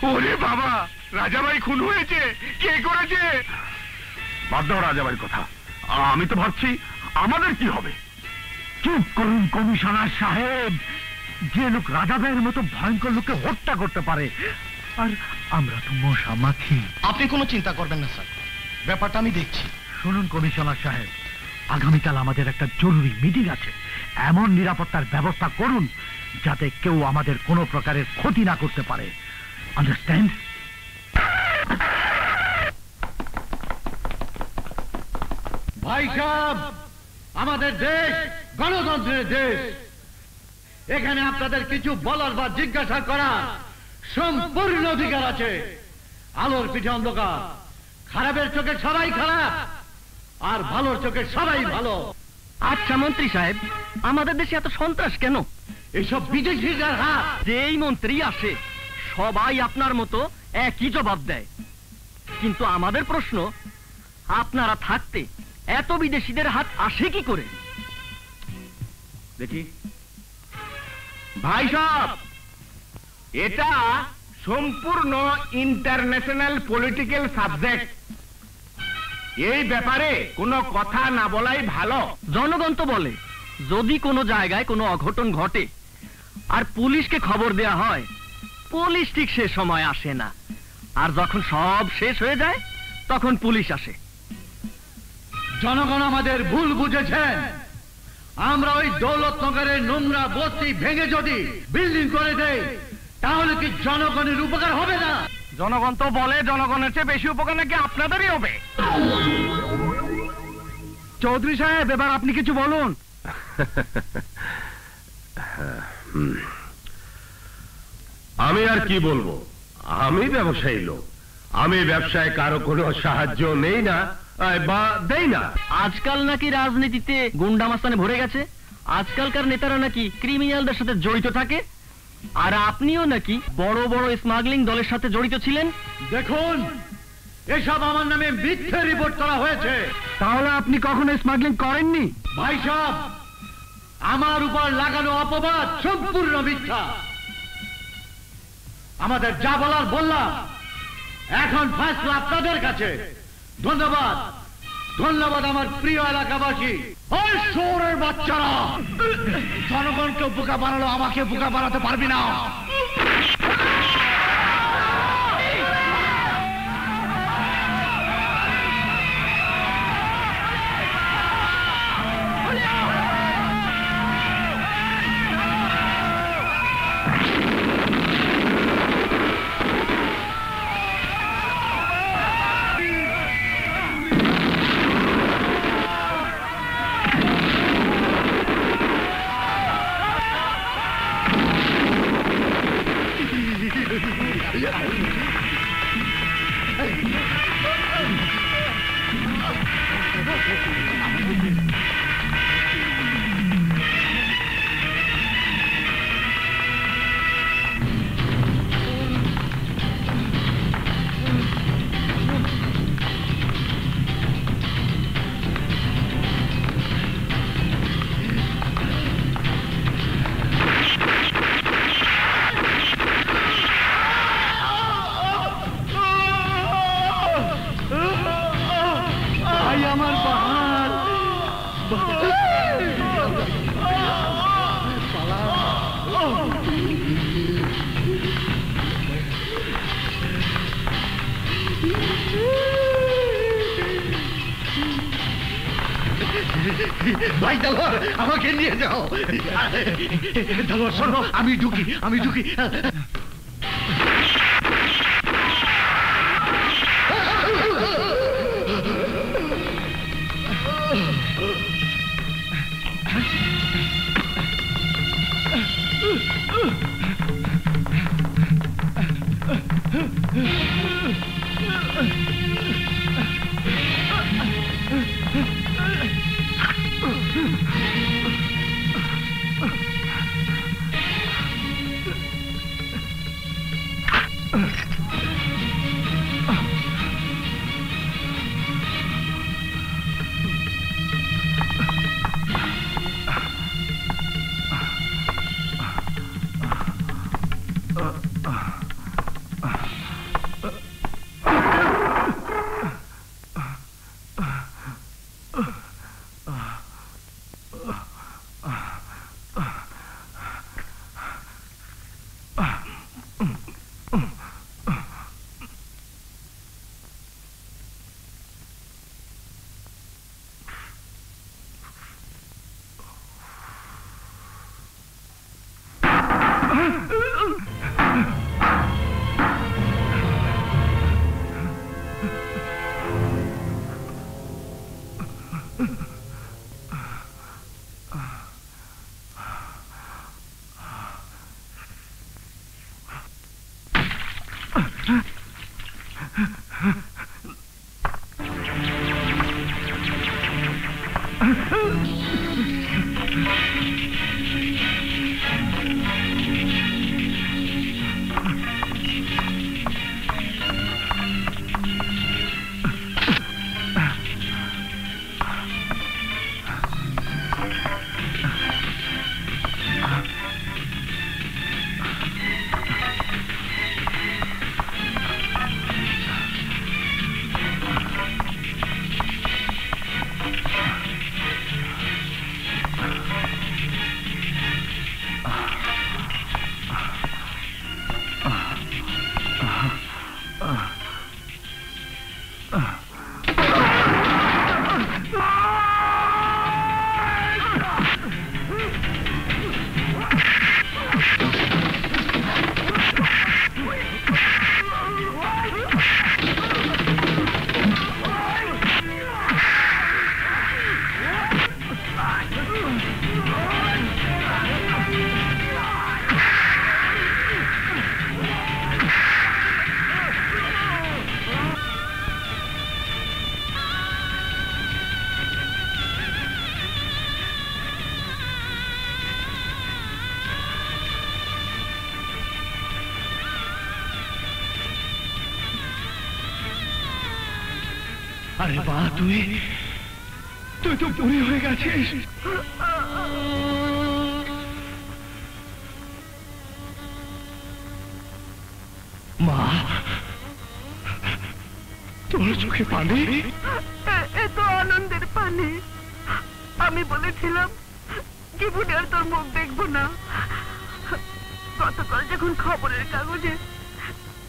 ওরে বাবা, রাজাভাই খুন হয়েছে? কে করেছে? বাদ দাও রাজাভাইয়ের কথা, আমি তো ভাবছি আমাদের কি হবে। চুপ করুন কমিশনার সাহেব। যে লোক রাজাভাইয়ের মতো ভয়ঙ্কর লোককে হত্যা করতে পারে, আর আমরা তো মশা মাছি। আপনি কোনো চিন্তা করবেন না স্যার, ব্যাপারটা আমি দেখছি। শুনুন কমিশনার সাহেব, আগামীকাল আমাদের একটা জরুরি মিটিং আছে। এমন নিরাপত্তার ব্যবস্থা করুন যাতে কেউ আমাদের কোনো প্রকারের ক্ষতি না করতে পারে। আন্ডারস্ট্যান্ড? ভাই সাহেব, আমাদের দেশ গণতন্ত্রের দেশ। এখানে আপনাদের কিছু বলার বা জিজ্ঞাসা করার সম্পূর্ণ অধিকার আছে। আলোর পিঠে অন্ধকার, খারাপের চোখে সবাই খারাপ, আর ভালোর চোখে সবাই ভালো। আচ্ছা মন্ত্রী সাহেব, আমাদের দেশে এত সন্ত্রাস কেন? এসব বিদেশিদের হাত। যেই মন্ত্রী আসে সবাই আপনার মতো একই জবাব দেয়, কিন্তু আমাদের প্রশ্ন, আপনারা থাকতে এত বিদেশিদের হাত আসে কি করে? দেখি ভাই সাহেব, এটা সম্পূর্ণ ইন্টারন্যাশনাল পলিটিক্যাল সাবজেক্ট। এই ব্যাপারে কোনো কথা না বলাই ভালো। জনগণ তো বলে যদি কোনো জায়গায় কোনো অঘটন ঘটে আর পুলিশকে খবর দেয়া হয়, পুলিশ ঠিক সে সময় আসে না, আর যখন সব শেষ হয়ে যায় তখন পুলিশ আসে। জনগণ আমাদের ভুল বুঝেছেন। আমরা ওই দৌলতনগরের নোংরা বস্তি ভেঙে যদি বিল্ডিং করে দেই, তাহলে কি জনগণের উপকার হবে না? জনগণ তো বলে জনগণের চেয়ে বেশি উপকার নাকি আপনাদেরই হবে। চৌধুরী সাহেব, এবার আপনি কিছু বলুন। আমি আর কি বলবো, আমি ব্যবসায়ী লোক, আমি ব্যবসায় কারো কোনো সাহায্য নেই না বা দেই না। আজকাল নাকি রাজনীতিতে গুন্ডামাস্তানে ভরে গেছে, আজকালকার নেতারা নাকি ক্রিমিনালদের সাথে জড়িত থাকে, আর আপনিও নাকি বড় বড় স্মাগলিং দলের সাথে জড়িত ছিলেন। দেখুন, এসব আমার নামে মিথ্যে রিপোর্ট করা হয়েছে। তাহলে আপনি কখনো স্মাগলিং করেননি? ভাই সাহেব, আমার উপর লাগানো অপবাদ সম্পূর্ণ মিথ্যা। আমাদের যা বলার বললাম, এখন ফয়সালা আপনাদের কাছে। ধন্যবাদ, ধন্যবাদ আমার প্রিয় এলাকাবাসী। ওই শহরের বাচ্চারা, জনগণকে বোকা বানালো, আমাকে বোকা বানাতে পারবি না। ভাই তলোয়ার, আমাকে নিয়ে যাও। তলোয়ার শোনো, আমি ঢুকি। আরে বা, তুই তো বুড়ি হয়ে গেছিস। মা, তোর চোখে পানি? এ তো আনন্দের পানি। আমি বলেছিলাম জীবনে আর তোর মুখ দেখবো না। গতকাল যখন খবরের কাগজে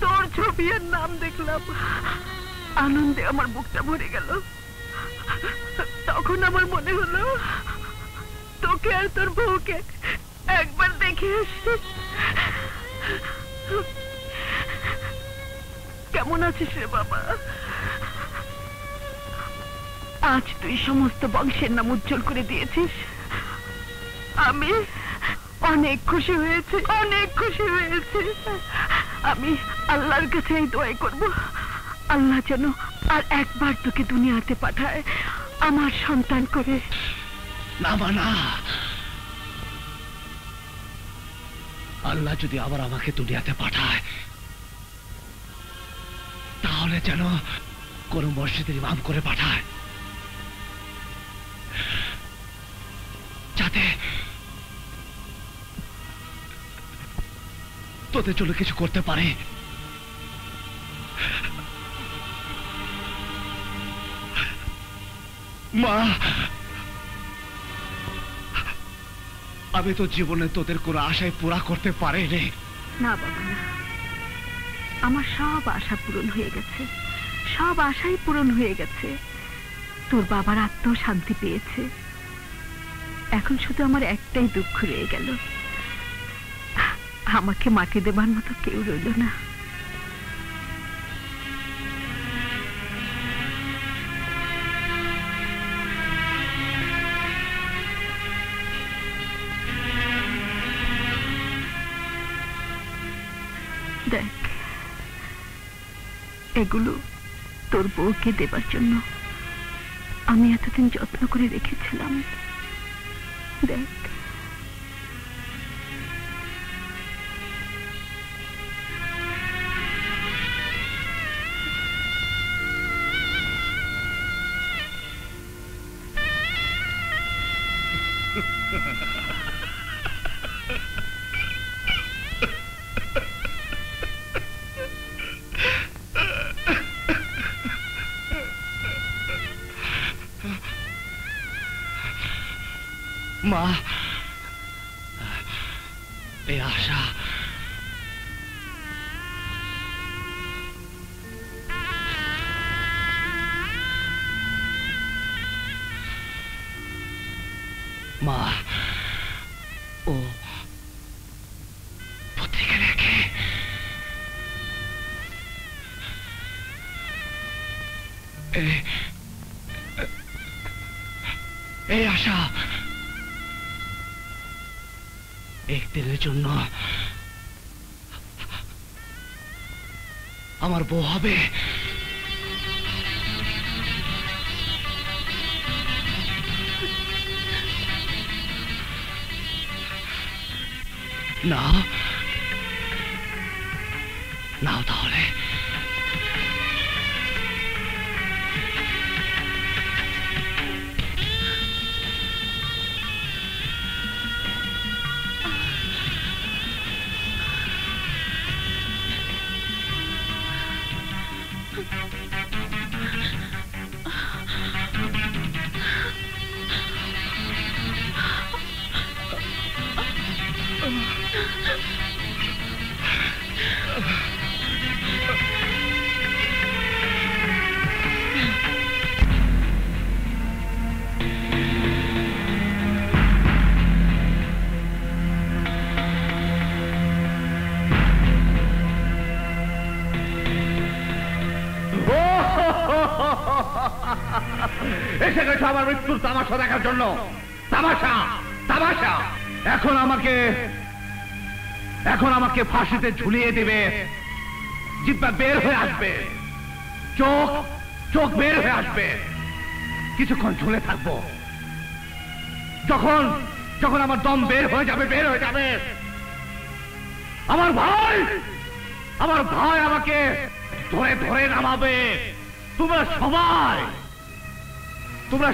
তোর ছবি আর নাম দেখলাম, আনন্দে আমার বুকটা ভরে গেল। তখন আমার মনে হলো তোকে আর তোর বউকে একবার দেখে আসি। কেমন আছিস রে বাবা? আজ তুই সমস্ত বংশের নাম উজ্জ্বল করে দিয়েছিস। আমি অনেক খুশি হয়েছি। আমি আল্লাহর কাছে এই দোয়া করব, আল্লাহ যেন আর একবার তোকে দুনিয়াতে পাঠায় আমার সন্তান করে। না মা, না। আল্লাহ যদি আবার আমাকে দুনিয়াতে পাঠায়, তাহলে যেন কোন মসজিদের ইমাম করে পাঠায়, যাতে তোদের জন্য কিছু করতে পারে। মা, আমি তো জীবনে তোদের কোনো আশায় পুরা করতে পারি রে। না বাবা, না। আমার সব আশা পূরণ হয়ে গেছে, সব আশাই পূরণ হয়ে গেছে। তোর বাবার আত্ম শান্তি পেয়েছে, এখন শুধু আমার একটাই দুঃখ রয়ে গেল, আমাকে মাকে দেবার মতো কেউ রইল না। দেখ, এগুলো তোর বউকে দেবার জন্য আমি এতদিন যত্ন করে রেখেছিলাম। দেখ, মা, এ আশা মা, ও পত্রিকা লেখে এই আশা একদিনের জন্য আমার বউ হবে। না, নাও তাহলে। এসে গেছে আমার মৃত্যুর তামাশা দেখার জন্য। তামাশা, তামাশা। এখন আমাকে ফাঁসিতে ঝুলিয়ে দিবে, জিহ্বা বের হয়ে আসবে, চোখ বের হয়ে আসবে, কিছুক্ষণ ঝুলে থাকবো। যখন আমার দম বের হয়ে যাবে, আমার ভাই আমাকে ধরে ধরে নামাবে। তোমরা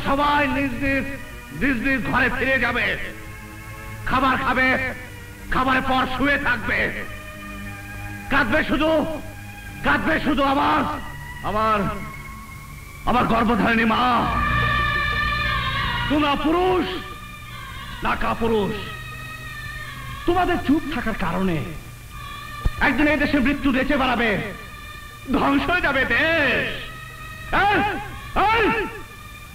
সবাই নিজ নিজ ঘরে ফিরে যাবে, খাবার খাবে, খাবারের পর শুয়ে থাকবে। কাঁদবে শুধু আমার গর্ভধারিণী মা। তোমরা পুরুষ না কাপুরুষ, তোমাদের চুপ থাকার কারণে একদিন এই দেশে মৃত্যু বেঁচে বেড়াবে, ধ্বংস হয়ে যাবে দেশ।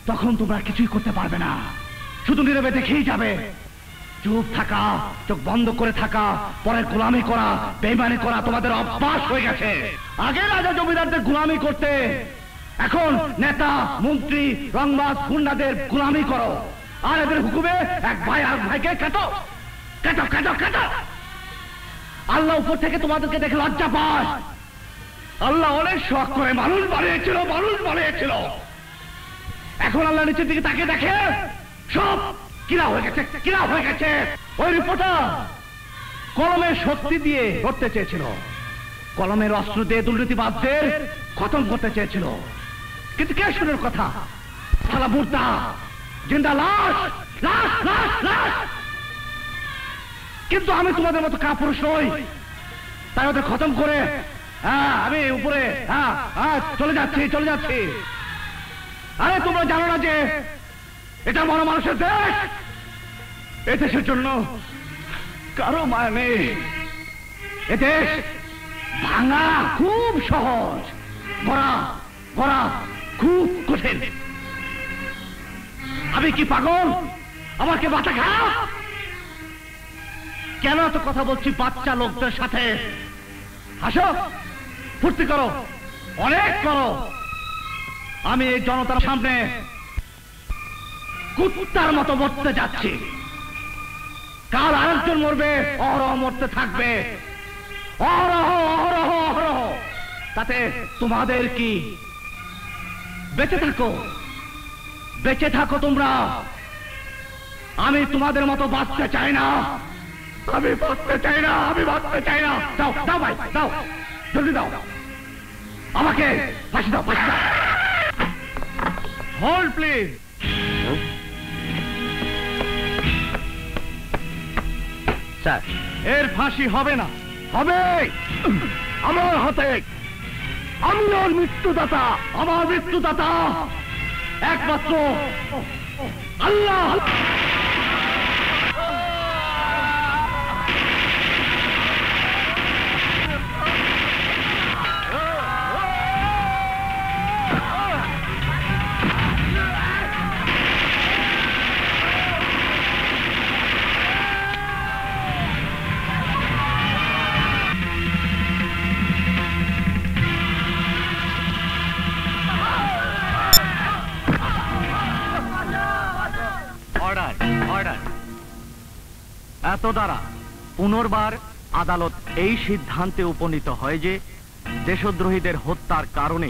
তখন তোমরা কিছুই করতে পারবে না, শুধু নীরবে দেখেই যাবে। চুপ থাকা, চোখ বন্ধ করে থাকা, পরের গোলামি করা, বেইমানি করা তোমাদের অভ্যাস হয়ে গেছে। আগে রাজা জমিদারদের গোলামি করতে, এখন নেতা মন্ত্রী রংবাজ গুন্ডাদের গোলামি করো। আর এদের হুকুমে এক ভাই আর ভাইকে কাটো। আল্লাহ উপর থেকে তোমাদেরকে দেখে লজ্জা পায়। আল্লাহ অনেক শখ করে মানুষ বানিয়েছিল। এখন আল্লাহ নিচের দিকে তাকে দেখে সব কিরা হয়ে গেছে। ওই রিপোর্টার কলমের শক্তি দিয়ে ধরতে চেয়েছিল, কলমের অস্ত্র দিয়ে দুর্নীতিবাদদের খতম করতে চেয়েছিল, কিন্তু কে শুনের কথা? সালা মুর্দা, জিন্দা লাশ। কিন্তু আমি তোমাদের মতো কাপুরুষ নই, তাই ওদের খতম করে আমি উপরে চলে যাচ্ছি। আরে তোমরা জানো না যে এটা মানুষের দেশ? এ দেশের জন্য কারো মায়া নেই। এ দেশ ভাঙা খুব সহজ, গড়া খুব কঠিন। আমি কি পাগল? আমাকে বাঁচা খাও। কেন এত কথা বলছি বাচ্চা লোকদের সাথে? হাসো, ফুর্তি করো, অনেক করো। আমি এই জনতার সামনে কুত্তার মতো মরতে যাচ্ছি। কাল আরেকজন মরবে, অহরহ মরতে থাকবে, অহরহ অহরহ অহরহ। তাতে তোমাদের কি? বেঁচে থাকো, বেঁচে থাকো তোমরা। আমি তোমাদের মতো বাঁচতে চাই না, আমি বাঁচতে চাই না, আমি বাঁচতে চাই না। দাও দাও ভাই, দাও, জলদি দাও, আমাকে ফাঁসি দাও, ফাঁসি দাও। Hold please. স্যার, এর ফাঁসি হবে না। হবে আমার হাতে। আমি ওর মৃত্যুদাতা, আমার মৃত্যুদাতা একমাত্র আল্লাহ। Order, order. এত দ্বারা পুনর্বার আদালত এই সিদ্ধান্তে উপনীত হয় যে দেশদ্রোহীদের হত্যার কারণে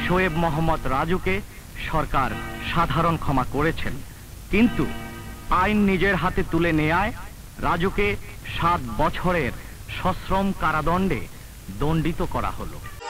শোয়েব মোহাম্মদ রাজুকে সরকার সাধারণ ক্ষমা করেছেন, কিন্তু আইন নিজের হাতে তুলে নেয়ায় রাজুকে 7 বছরের সশ্রম কারাদণ্ডে দণ্ডিত করা হলো।